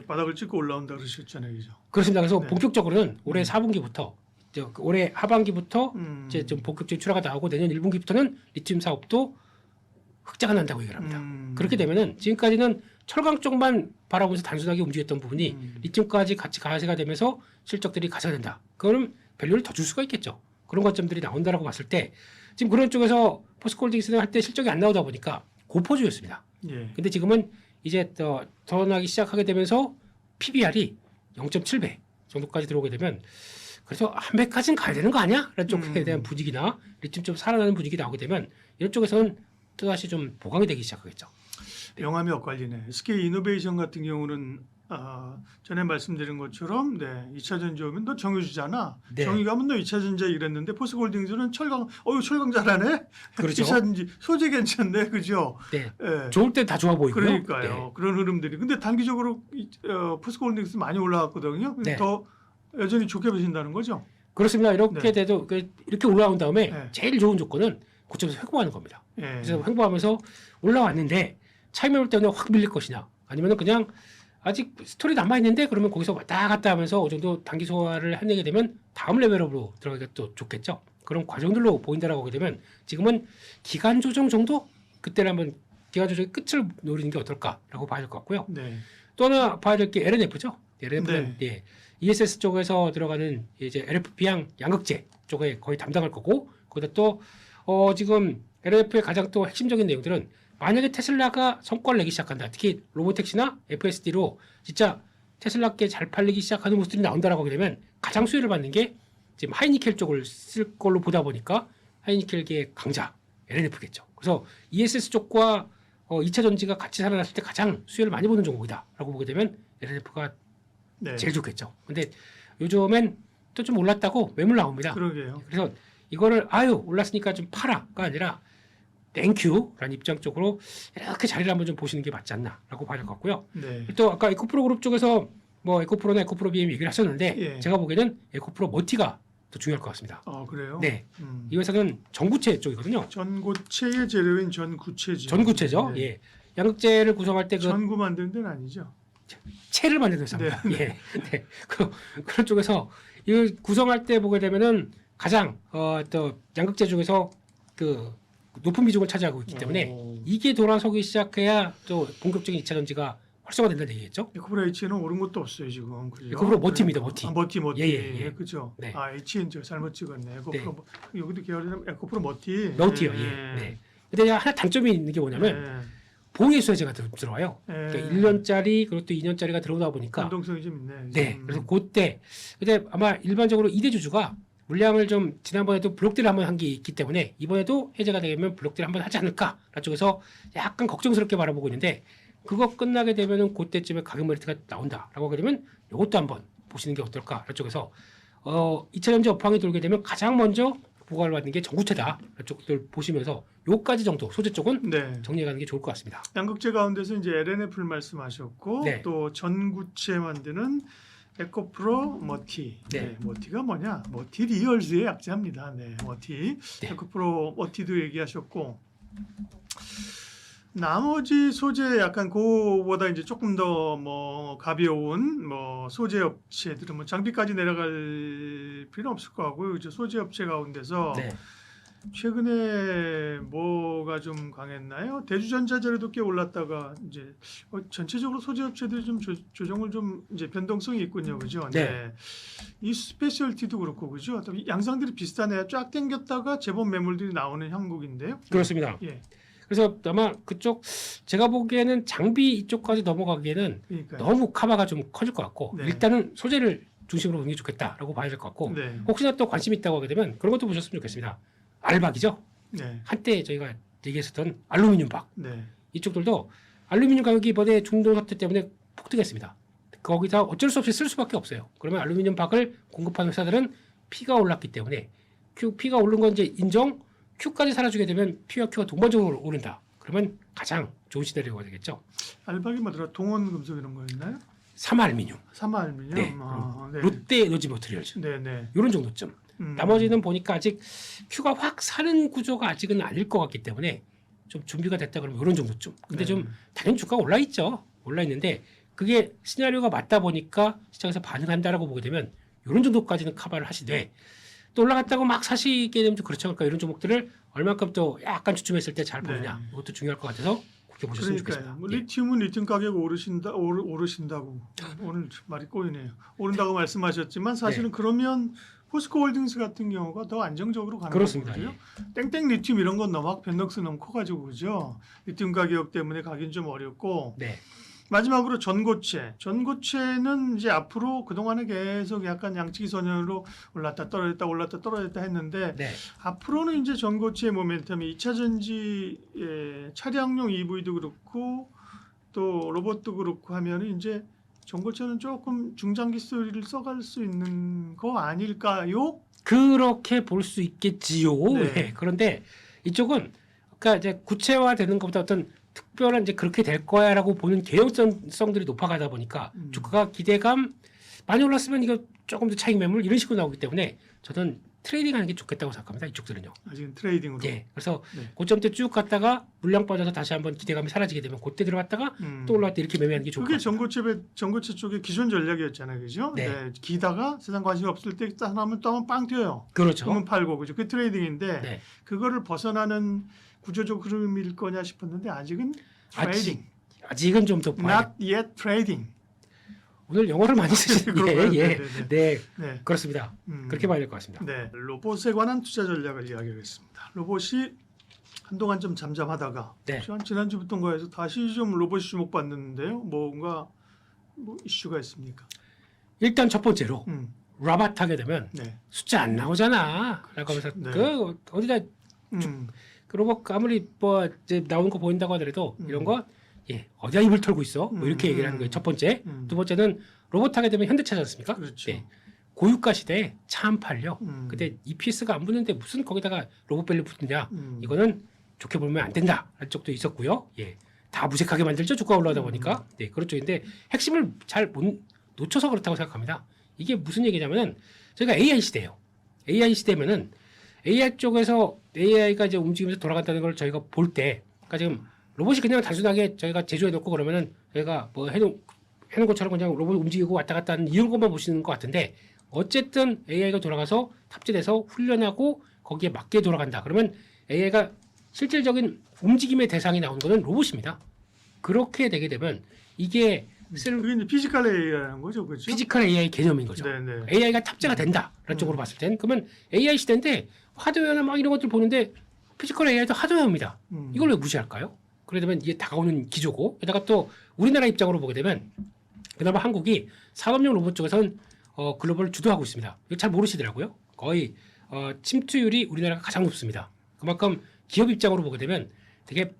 바닥을 찍고 올라온다 그러셨잖아요, 그죠? 그렇습니다. 그래서 네. 본격적으로는 올해 4분기부터 올해 하반기부터 이제 좀 본격적인 출하가 나오고 내년 1분기부터는 리튬 사업도 흑자가 난다고 얘기를 합니다. 그렇게 되면은 지금까지는 철강 쪽만 바라보면서 단순하게 움직였던 부분이 리튬까지 같이 가세가 되면서 실적들이 가세가 된다. 그럼 밸류를 더 줄 수가 있겠죠. 그런 관점들이 나온다라고 봤을 때 지금 그런 쪽에서 포스코홀딩스는 할 때 실적이 안 나오다 보니까 고포주였습니다. 예. 근데 지금은 이제 더 나기 시작하게 되면서 PBR이 0.7배 정도까지 들어오게 되면 그래서 한 배까지는 가야 되는 거 아니야? 라는 쪽에 대한 분위기나 리튬 좀 살아나는 분위기 나오게 되면 이런 쪽에서는 또다시 좀 보강이 되기 시작하겠죠. 명암이 엇갈리네. SK 이노베이션 같은 경우는 전에 말씀드린 것처럼 2차 전지 오면 너 정유주잖아. 네. 정유 가면 너 2차 전지 이랬는데 포스코홀딩스는 철강 철강 잘하네. 그렇죠. 2차 전지 소재 괜찮네. 그죠? 네. 예. 좋을 때 다 좋아 보이고요. 그러니까요. 네. 그런 흐름들이. 근데 단기적으로 포스코홀딩스 많이 올라갔거든요. 근데 네. 더 여전히 좋게 보신다는 거죠? 그렇습니다. 이렇게 네. 돼도 이렇게 올라온 다음에 네. 제일 좋은 조건은 고점에서 횡보하는 겁니다. 예. 그래서 횡보하면서 올라왔는데 차익 때문에 확 밀릴 것이냐 아니면은 그냥 아직 스토리 남아있는데 그러면 거기서 왔다 갔다 하면서 어느 정도 단기 소화를 해내게 되면 다음 레벨업으로 들어가기가 또 좋겠죠. 그런 과정들로 보인다라고 하게 되면 지금은 기간 조정 정도? 그때는 한번 기간 조정의 끝을 노리는 게 어떨까라고 봐야 될 것 같고요. 네. 또 하나 봐야 될 게 LNF죠. LNF는 네. ESS 쪽에서 들어가는 이제 LFP향 양극재 쪽에 거의 담당할 거고 거기다 또 지금 LNF의 가장 또 핵심적인 내용들은 만약에 테슬라가 성과를 내기 시작한다. 특히 로보택시나 FSD로 진짜 테슬라께 잘 팔리기 시작하는 모습들이 나온다라고 하게 되면 가장 수혜를 받는 게 지금 하이니켈 쪽을 쓸 걸로 보다 보니까 하이니켈계의 강자 LNF겠죠. 그래서 ESS 쪽과 2차 전지가 같이 살아났을 때 가장 수혜를 많이 보는 종목이다라고 보게 되면 LNF가 네. 제일 좋겠죠. 근데 요즘엔 또 좀 올랐다고 매물 나옵니다. 그러게요. 그래서 이거를 올랐으니까 좀 팔아가 아니라 땡큐라는 입장 쪽으로 이렇게 자리를 한번 좀 보시는 게 맞지 않나라고 봐야 될 것 같고요. 네. 또 아까 에코프로 그룹 쪽에서 뭐 에코프로나 에코프로 BM 얘기를 하셨는데 예. 제가 보기에는 에코프로 멀티가 더 중요할 것 같습니다. 그래요? 네, 이 회사는 전구체 쪽이거든요. 전고체의 재료인 전구체지. 전구체죠. 네. 예, 양극재를 구성할 때 그 전구 만드는 데는 아니죠. 채를 만드는 회사입니다. 예. 네. 그런 쪽에서 이 구성할 때 보게 되면은 가장 또 양극재 중에서 그 높은 비중을 차지하고 있기 때문에 오. 이게 돌아서기 시작해야 또 본격적인 2차 전지가 활성화된다는 얘기겠죠. 에코프로 H는 오른 것도 없어요 지금. 그죠? 에코프로 머티입니다, 머티. 아, 머티. 예. 그죠. 네. 아 H는 저 잘못 찍었네. 에코프로 여기도 계열이면 에코프로 머티. 머티요. 예. 네. 근데 하나 단점이 있는 게 뭐냐면 봉해 수혜제가 들어와요. 그러니까 1년짜리 그리고 또 2년짜리가 들어오다 보니까 변동성이 좀 있네. 네. 그래서 그때 근데 아마 일반적으로 이대주주가 물량을 좀 지난번에도 블록딜을 한번 한 게 있기 때문에 이번에도 해제가 되면 블록딜 한번 하지 않을까 쪽에서 약간 걱정스럽게 바라보고 있는데 그거 끝나게 되면은 그때쯤에 가격 메리트가 나온다라고 하게 되면 이것도 한번 보시는 게 어떨까 쪽에서 2차 전지 업황이 돌게 되면 가장 먼저 보고를 받는 게 전구체다 쪽들 보시면서 요까지 정도 소재 쪽은 네. 정리해가는 게 좋을 것 같습니다. 양극재 가운데서 이제 LNF를 말씀하셨고 네. 또 전구체 만드는 에코프로 머티. 네. 머티가 뭐냐? 머티 리얼즈의 약자입니다. 네, 머티. 네. 에코프로 머티도 얘기하셨고 나머지 소재 약간 그거보다 이제 조금 더 뭐 가벼운 뭐 소재 업체들은 뭐 장비까지 내려갈 필요는 없을 것 같고요. 이제 소재 업체 가운데서 네. 최근에 뭐가 좀 강했나요? 대주전자재료도 꽤 올랐다가 이제 전체적으로 소재 업체들이 좀 조정을 좀 이제 변동성이 있군요, 그죠? 네. 이 스페셜티도 그렇고 그죠? 또 양상들이 비슷하네요. 쫙 당겼다가 제법 매물들이 나오는 형국인데요. 그렇습니다. 예, 그래서 아마 그쪽 제가 보기에는 장비 이쪽까지 넘어가기에는 그러니까 너무 카바가 좀 커질 것 같고 네. 일단은 소재를 중심으로 보는 게 좋겠다라고 봐야 될 것 같고 네, 혹시나 또 관심 있다고 하게 되면 그런 것도 보셨으면 좋겠습니다. 알박이죠. 네, 한때 저희가 얘기했었던 알루미늄 박 네, 이쪽들도 알루미늄 가격이 이번에 중동 사태 때문에 폭등했습니다. 거기서 어쩔 수 없이 쓸 수밖에 없어요. 그러면 알루미늄 박을 공급하는 회사들은 피가 올랐기 때문에 피가 오른 건 이제 인정. Q까지 사라지게 되면 P와 Q가 동반적으로 오른다. 그러면 가장 좋은 시나리오가 되겠죠. 알박이 뭐더라? 동원금속 이런 거였나요? 삼알루미늄, 삼화알미늄. 네. 네. 롯데 에너지 머티리얼즈 네, 네. 이런 정도쯤. 나머지는 보니까 아직 Q가 확 사는 구조가 아직은 아닐 것 같기 때문에 좀 준비가 됐다 그러면 이런 정도쯤. 근데 네. 좀 당연히 주가가 올라 있죠. 올라 있는데 그게 시나리오가 맞다 보니까 시장에서 반응한다라고 보게 되면 이런 정도까지는 커버를 하시되 또 올라갔다고 막 사시게 되면 좀 그렇죠. 그러니까 이런 종목들을 얼만큼 또 약간 주춤했을 때 잘 보느냐 네. 이것도 중요할 것 같아서 그렇게 보셨으면 그러니까요. 좋겠습니다. 뭐 예. 리튬은 리튬 가격 오르신다고 오늘 말이 꼬이네요. 오른다고 말씀하셨지만 사실은 그러면 포스코홀딩스 같은 경우가 더 안정적으로 가는 그렇습니다. 거거든요. 예. 땡땡 리튬 이런 건 너무 변동성 너무 커가지고 그죠. 리튬 가격 때문에 가긴 좀 어렵고 네. 마지막으로 전고체. 전고체는 이제 앞으로 그동안에 계속 약간 양치기 선언으로 올랐다 떨어졌다 했는데 네. 앞으로는 이제 전고체의 모멘텀이 2차 전지 차량용 EV도 그렇고 또 로봇도 그렇고 하면은 이제 전고체는 조금 중장기 스토리를 써갈 수 있는 거 아닐까요? 그렇게 볼 수 있겠지요. 네. 네. 그런데 이쪽은 그러니까 이제 구체화되는 것보다 어떤 특별한 이제 그렇게 될 거야라고 보는 개연성들이 높아가다 보니까 주가가 기대감 많이 올랐으면 이거 조금 더 차익 매물 이런 식으로 나오기 때문에 저는 트레이딩하는 게 좋겠다고 생각합니다. 이쪽들은요. 아직은 트레이딩으로. 예. 그래서 네. 고점 때 쭉 갔다가 물량 빠져서 다시 한번 기대감이 사라지게 되면 그때 들어갔다가 또 올라갈 때 이렇게 매매하는 게 좋을 것 그게 같아요. 전고체 쪽의 기존 전략이었잖아요, 그죠? 네. 기다가 세상 관심 없을 때 하면 또 한번 빵 뛰어요. 그렇죠. 그러면 팔고 그죠? 그 트레이딩인데 네. 그거를 그거를 벗어나는 구조적 흐름일 거냐 싶었는데 아직은 트레이딩. 아직은 좀 더 봐야 Not yet trading. 오늘 영어를 많이 쓰시는 그런가요? 예, 예. 네, 네. 네. 그렇습니다. 그렇게 봐야 될 것 같습니다. 네, 로봇에 관한 투자 전략을 이야기하겠습니다. 로봇이 한동안 좀 잠잠하다가 네. 지난주부터인가 해서 다시 좀 로봇이 주목받는데요. 뭔가 이슈가 있습니까? 일단 첫 번째로 음, 라바트 하게 되면 네, 숫자 안 나오잖아. 라고 하면서 네. 그 어디다 음, 그 로봇 아무리 뭐 이제 나오는 거 보인다고 하더라도 이런 거 예, 어디다 입을 털고 있어? 뭐 이렇게 얘기를 하는 거예요. 첫 번째. 두 번째는 로봇 하게 되면 현대차지 않습니까? 그렇죠. 예. 고유가 시대에 차 안 팔려. 음. 근데 EPS가 안 붙는데 무슨 거기다가 로봇 밸류 붙느냐? 음. 이거는 좋게 보면 안 된다. 할 적도 있었고요. 예. 다 무색하게 만들죠. 주가 올라가다 보니까. 네, 그렇죠. 근데 핵심을 잘 못 놓쳐서 그렇다고 생각합니다. 이게 무슨 얘기냐면은 저희가 AI 시대예요. AI 시대면은 AI 쪽에서 AI가 이제 움직이면서 돌아간다는 걸 저희가 볼 때, 그러니까 지금 로봇이 그냥 단순하게 저희가 제조해놓고 그러면은 저희가 뭐 해놓은 것처럼 그냥 로봇 움직이고 왔다 갔다 하는 이런 것만 보시는 것 같은데 어쨌든 AI가 돌아가서 탑재돼서 훈련하고 거기에 맞게 돌아간다. 그러면 AI가 실질적인 움직임의 대상이 나오는 것은 로봇입니다. 그렇게 되게 되면 이게 그게 이제 피지컬 AI라는 거죠, 그렇죠? 피지컬 AI 개념인 거죠. 네네. AI가 탑재가 된다라는 쪽으로 봤을 땐 그러면 AI 시대인데 하드웨어나 막 이런 것들 보는데 피지컬 AI도 하드웨어입니다. 이걸 왜 무시할까요? 그러게 되면 이게 다가오는 기조고 게다가 또 우리나라 입장으로 보게 되면 그나마 한국이 산업용 로봇 쪽에서는 글로벌 주도하고 있습니다. 이거 잘 모르시더라고요. 거의 침투율이 우리나라가 가장 높습니다. 그만큼 기업 입장으로 보게 되면 되게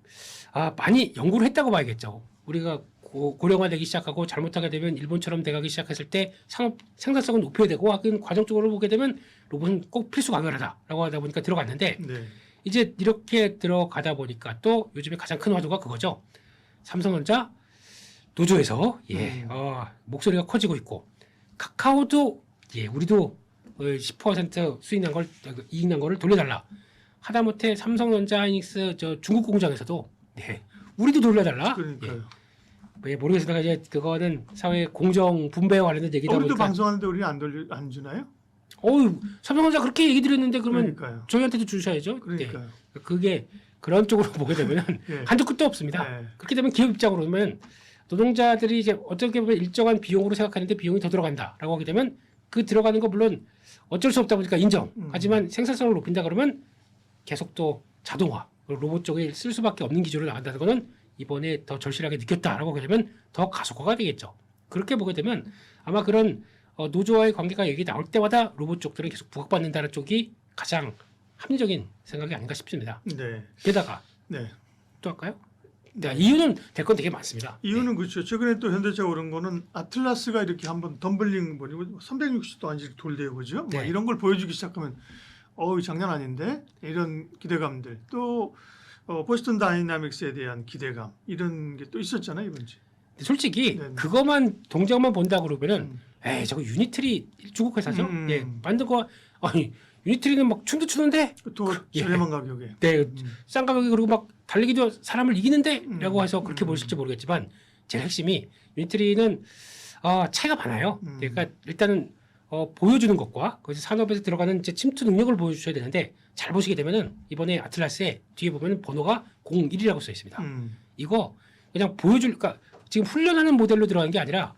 많이 연구를 했다고 봐야겠죠. 우리가 고령화되기 시작하고 잘못하게 되면 일본처럼 돼가기 시작했을 때 산업 생산성은 높여야 되고 하긴 과정적으로 보게 되면 로봇은 꼭 필수 강렬하다라고 하다 보니까 들어갔는데 네. 이제 이렇게 들어가다 보니까 또 요즘에 가장 큰 화두가 그거죠. 삼성전자 노조에서 목소리가 커지고 있고 카카오도 우리도 10% 수익 난 걸 이익 난 거를 돌려달라. 하다못해 삼성전자 하이닉스 저 중국 공장에서도 우리도 돌려달라. 그러니까요. 모르겠어요. 내가 이제 그거는 사회 공정 분배와 관련된 얘기다 우리도 보니까. 방송하는데 우리 안 주나요? 삼성전자 그렇게 얘기 드렸는데 그러면 그러니까요. 저희한테도 주셔야죠. 그러니까요. 그게 그런 쪽으로 보게 되면 예. 한도 끝도 없습니다. 네. 그렇게 되면 기업 입장으로 보면 노동자들이 이제 어떻게 보면 일정한 비용으로 생각하는데 비용이 더 들어간다라고 하게 되면 그 들어가는 거 물론 어쩔 수 없다 보니까 인정. 하지만 생산성을 높인다 그러면 계속 또 자동화 로봇 쪽에 쓸 수밖에 없는 기조로 나간다는 거는 이번에 더 절실하게 느꼈다라고 하게 되면 더 가속화가 되겠죠. 그렇게 보게 되면 아마 그런 노조와의 관계가 얘기 나올 때마다 로봇 쪽들은 계속 부각받는다는 쪽이 가장 합리적인 생각이 아닌가 싶습니다. 네. 게다가 네. 또 할까요? 이유는 될 건 되게 많습니다. 이유는 그렇죠. 최근에 또 현대차 오른 거는 아틀라스가 이렇게 한번 덤블링 보니고 360도 완전히 돌대요, 그죠? 뭐 네. 이런 걸 보여주기 시작하면 장난 아닌데 이런 기대감들 또 보스턴 다이나믹스에 대한 기대감 이런 게 또 있었잖아요 이번 주. 근데 솔직히 네네. 그것만 동작만 본다 그러면은 저거 유니트리 중국 회사죠? 만든 거 아니 유니트리는 막 춤도 추는데 또 저렴한 가격에. 싼 가격에 그리고 막 달리기도 사람을 이기는데라고 해서 그렇게 보실지 모르겠지만 제일 핵심이 유니트리는 차이가 많아요. 그러니까 일단은 보여주는 것과 거기서 산업에서 들어가는 이제 침투 능력을 보여주셔야 되는데 잘 보시게 되면은 이번에 아틀라스에 뒤에 보면 번호가 01이라고 써 있습니다. 이거 그냥 그러니까 지금 훈련하는 모델로 들어간 게 아니라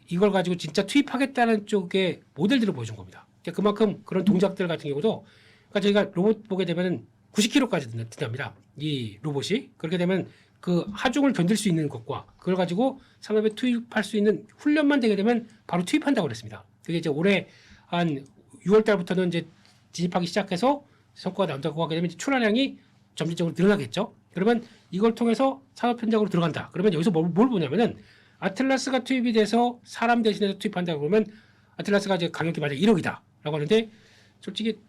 이걸 가지고 진짜 투입하겠다는 쪽의 모델들을 보여준 겁니다. 그러니까 그만큼 그런 동작들 같은 경우도 그러니까 저희가 로봇 보게 되면은 90kg까지 든답니다. 이 로봇이 그렇게 되면 그 하중을 견딜 수 있는 것과 그걸 가지고 산업에 투입할 수 있는 훈련만 되게 되면 바로 투입한다고 그랬습니다. 그게 이제 올해 한 6월 달부터는 이제 진입하기 시작해서 성과가 나온다고 하게 되면 이제 출하량이 점진적으로 늘어나겠죠. 그러면 이걸 통해서 산업 현장으로 들어간다. 그러면 여기서 뭘 보냐면은 아틀라스가 투입이 돼서 사람 대신해서 투입한다 그러면 아틀라스가 이제 가격이 만약 1억이다라고 하는데 솔직히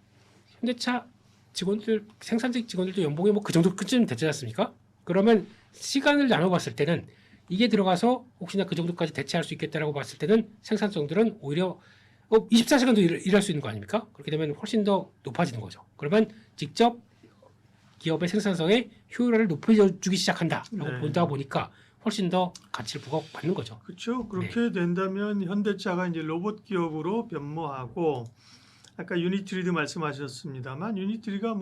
현대차 직원들 생산직 직원들도 연봉이 뭐 그 정도쯤 되지 않습니까? 그러면 시간을 나눠봤을 때는 이게 들어가서 혹시나 그 정도까지 대체할 수 있겠다라고 봤을 때는 생산성들은 오히려 24시간도 일할 수 있는 거 아닙니까? 그렇게 되면 훨씬 더 높아지는 거죠. 그러면 직접 기업의 생산성의 효율화를 높여주기 시작한다라고 본다 보니까 훨씬 더 가치를 부각받는 거죠. 그렇죠. 그렇게 된다면 현대차가 이제 로봇 기업으로 변모하고 아까 유니트리도 말씀하셨습니다만 유니트리가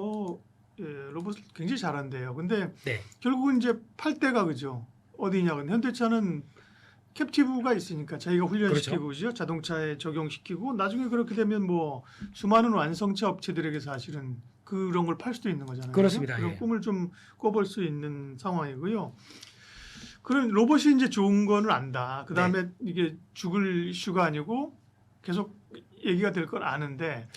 로봇을 굉장히 잘한대요. 근데 결국은 이제 팔 때가 그죠. 어디냐면 현대차는 캡티브가 있으니까 자기가 훈련시키고 그렇죠? 자동차에 적용시키고 나중에 그렇게 되면 수많은 완성차 업체들에게 사실은 그런 걸 팔 수도 있는 거잖아요. 그렇습니다. 그런 꿈을 좀 꿔볼 수 있는 상황이고요. 그런 로봇이 이제 좋은 거는 안다. 그 다음에 이게 죽을 이슈가 아니고 계속 얘기가 될 걸 아는데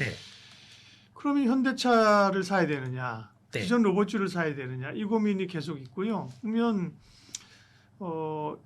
그러면 현대차를 사야 되느냐, 기존 로봇주를 사야 되느냐 이 고민이 계속 있고요. 그러면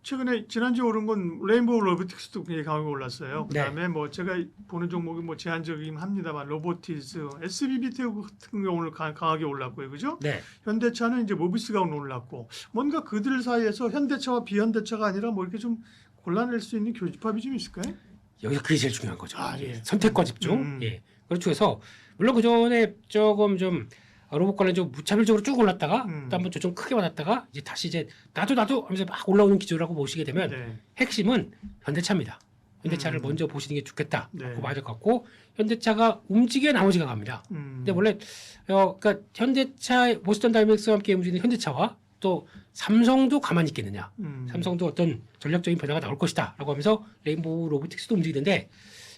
최근에 지난주에 오른 건 레인보우 로보틱스도 굉장히 강하게 올랐어요. 그다음에 제가 보는 종목이 제한적이긴 합니다만 로보티스, SBB테크 같은 경우는 강하게 올랐고요, 그죠? 현대차는 이제 모비스가 올랐고 뭔가 그들 사이에서 현대차와 비현대차가 아니라 이렇게 좀 골라낼 수 있는 교집합이 좀 있을까요? 여기서 그게 제일 중요한 거죠. 선택과 집중. 그렇죠. 그래서 물론 그 전에 조금 좀 로봇 관련적으로 무차별적으로 쭉 올랐다가 음. 또 한번 조정 크게 받았다가 이제 다시 이제 나도 하면서 막 올라오는 기조라고 보시게 되면 네. 핵심은 현대차입니다. 현대차를 음. 먼저 보시는 게 좋겠다. 네. 고 맞을 것 같고 현대차가 움직여 나머지가 갑니다. 근데 원래 그러니까 현대차 보스턴 다이내믹스와 함께 움직이는 현대차와 또 삼성도 가만히 있겠느냐. 삼성도 어떤 전략적인 변화가 나올 것이다라고 하면서 레인보우 로보틱스도 움직이는데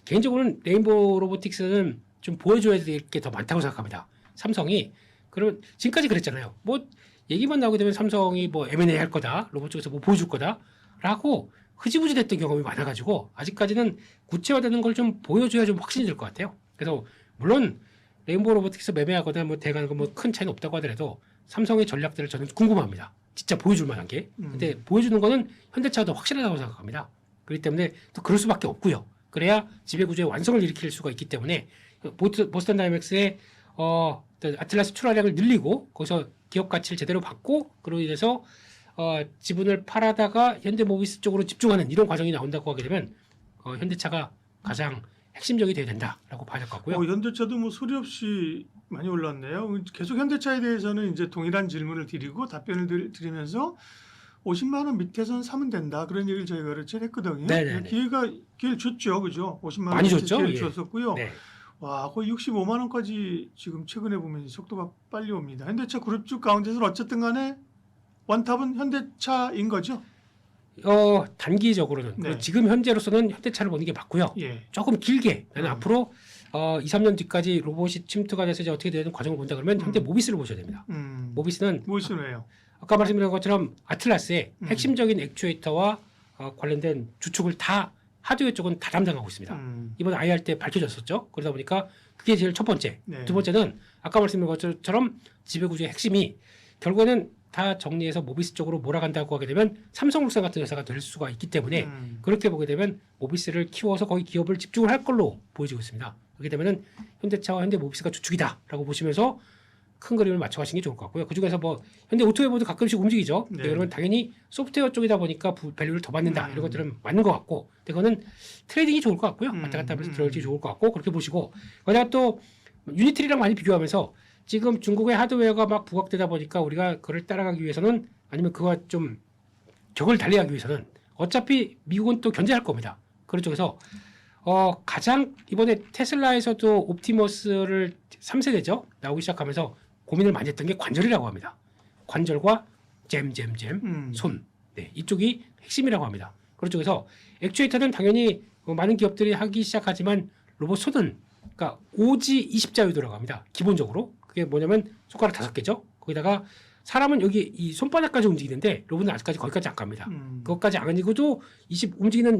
개인적으로는 레인보우 로보틱스는 좀 보여줘야 될 게 더 많다고 생각합니다. 삼성이 그런 지금까지 그랬잖아요. 뭐 얘기만 나오게 되면 삼성이 뭐 M&A 할 거다, 로봇 쪽에서 뭐 보여줄 거다라고 흐지부지 됐던 경험이 많아가지고 아직까지는 구체화되는 걸 좀 보여줘야 좀 확신이 들 것 같아요. 그래서 물론 레인보우 로보틱스 매매하거나 뭐 대가는 뭐 큰 차이는 없다고 하더라도 삼성의 전략들을 저는 궁금합니다. 진짜 보여줄 만한 게. 근데 보여주는 거는 현대차가 더 확실하다고 생각합니다. 그렇기 때문에 또 그럴 수밖에 없고요. 그래야 지배구조의 완성을 일으킬 수가 있기 때문에 보스턴 다이내믹스의 아틀라스 출하량을 늘리고 거기서 기업 가치를 제대로 받고 그로 인해서 지분을 팔아다가 현대모비스 쪽으로 집중하는 이런 과정이 나온다고 하게 되면 현대차가 가장 핵심적이 돼야 된다라고 봐야 될 것 같고요. 현대차도 뭐 소리 없이 많이 올랐네요. 계속 현대차에 대해서는 이제 동일한 질문을 드리고 답변을 드리면서 50만 원 밑에선 사면 된다 그런 얘기를 저희가 그렇게 했거든요. 네네네. 기회를 줬죠, 그죠? 50만 원 많이 밑에 줬죠? 기회를 예. 줬었고요. 네. 와, 거의 65만 원까지 지금 최근에 보면 속도가 빨리 옵니다. 현대차 그룹주 가운데서 어쨌든 간에 원탑은 현대차인 거죠? 단기적으로는 네. 그리고 지금 현재로서는 현대차를 보는 게 맞고요. 예. 조금 길게 나는 앞으로 2, 3년 뒤까지 로봇이 침투가 돼서 이제 어떻게 되는 과정을 본다 그러면 현대 모비스를 보셔야 됩니다. 모비스는 무엇은 왜요? 아까 말씀드린 것처럼 아틀라스의 핵심적인 액추에이터와 관련된 주축을 다 하드웨어 쪽은 다 담당하고 있습니다. 이번 IR 때 밝혀졌었죠. 그러다 보니까 그게 제일 첫 번째. 네. 두 번째는 아까 말씀드린 것처럼 지배구조의 핵심이 결국에는 다 정리해서 모비스 쪽으로 몰아간다고 하게 되면 삼성물산 같은 회사가 될 수가 있기 때문에 그렇게 보게 되면 모비스를 키워서 거기 기업을 집중을 할 걸로 보여지고 있습니다. 그렇게 되면은 현대차와 현대모비스가 주축이다라고 보시면서 큰 그림을 맞춰가시는 게 좋을 것 같고요. 그중에서 뭐 현대 오토웨이버도 가끔씩 움직이죠. 근데 네. 그러면 당연히 소프트웨어 쪽이다 보니까 밸류를 더 받는다 이런 것들은 맞는 것 같고, 근데 그거는 트레이딩이 좋을 것 같고요. 왔다 갔다 하면서 들어올지 좋을 것 같고 그렇게 보시고, 거기다가 또 유니트리랑 많이 비교하면서 지금 중국의 하드웨어가 막 부각되다 보니까 우리가 그걸 따라가기 위해서는 아니면 그와 좀 격을 달리하기 위해서는 어차피 미국은 또 견제할 겁니다. 그런 쪽에서 가장 이번에 테슬라에서도 옵티머스를 3세대죠 나오기 시작하면서 고민을 많이 했던 게 관절이라고 합니다. 관절과 잼 손, 네, 이쪽이 핵심이라고 합니다. 그런 쪽에서 액추에이터는 당연히 많은 기업들이 하기 시작하지만 로봇 손은 그러니까 5지 20자유 들어갑니다. 기본적으로 그게 뭐냐면 손가락 5개죠. 거기다가 사람은 여기 이 손바닥까지 움직이는데 로봇은 아직까지 거기까지 안 갑니다. 그것까지 안 가지고도 움직이는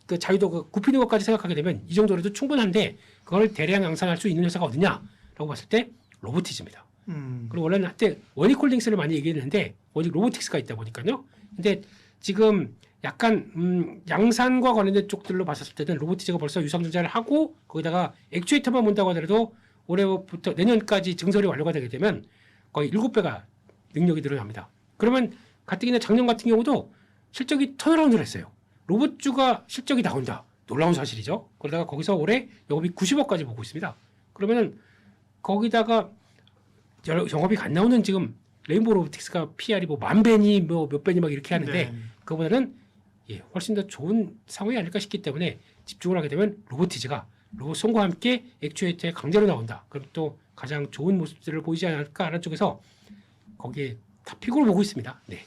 그 자유도 그 굽히는 것까지 생각하게 되면 이 정도로도 충분한데 그걸 대량 양산할 수 있는 회사가 어디냐라고 봤을 때 로보티즈입니다. 그리고 원래는 한때 원익홀딩스를 많이 얘기했는데 원익 로보틱스가 있다 보니까요. 근데 지금 약간 양산과 관련된 쪽들로 봤을 때는 로보티즈가 벌써 유상증자를 하고 거기다가 액추에이터만 본다고 하더라도 올해부터 내년까지 증설이 완료가 되게 되면 거의 7배가 능력이 늘어납니다. 그러면 가뜩이나 작년 같은 경우도 실적이 턴어라운드를 했어요. 로봇주가 실적이 나온다. 놀라운 사실이죠. 그러다가 거기서 올해 영업이 90억까지 보고 있습니다. 그러면은 거기다가 영업이 안 나오는 지금 레인보우 로보틱스가 PR이 뭐 10,000배니 뭐 몇 배니 막 이렇게 하는데 네. 그거보다는 훨씬 더 좋은 상황이 아닐까 싶기 때문에 집중을 하게 되면 로보티즈가 로봇 손과 함께 액추에이터의 강제로 나온다. 그럼 또 가장 좋은 모습들을 보이지 않을까 하는 쪽에서 거기에 다 픽으로 보고 있습니다. 네.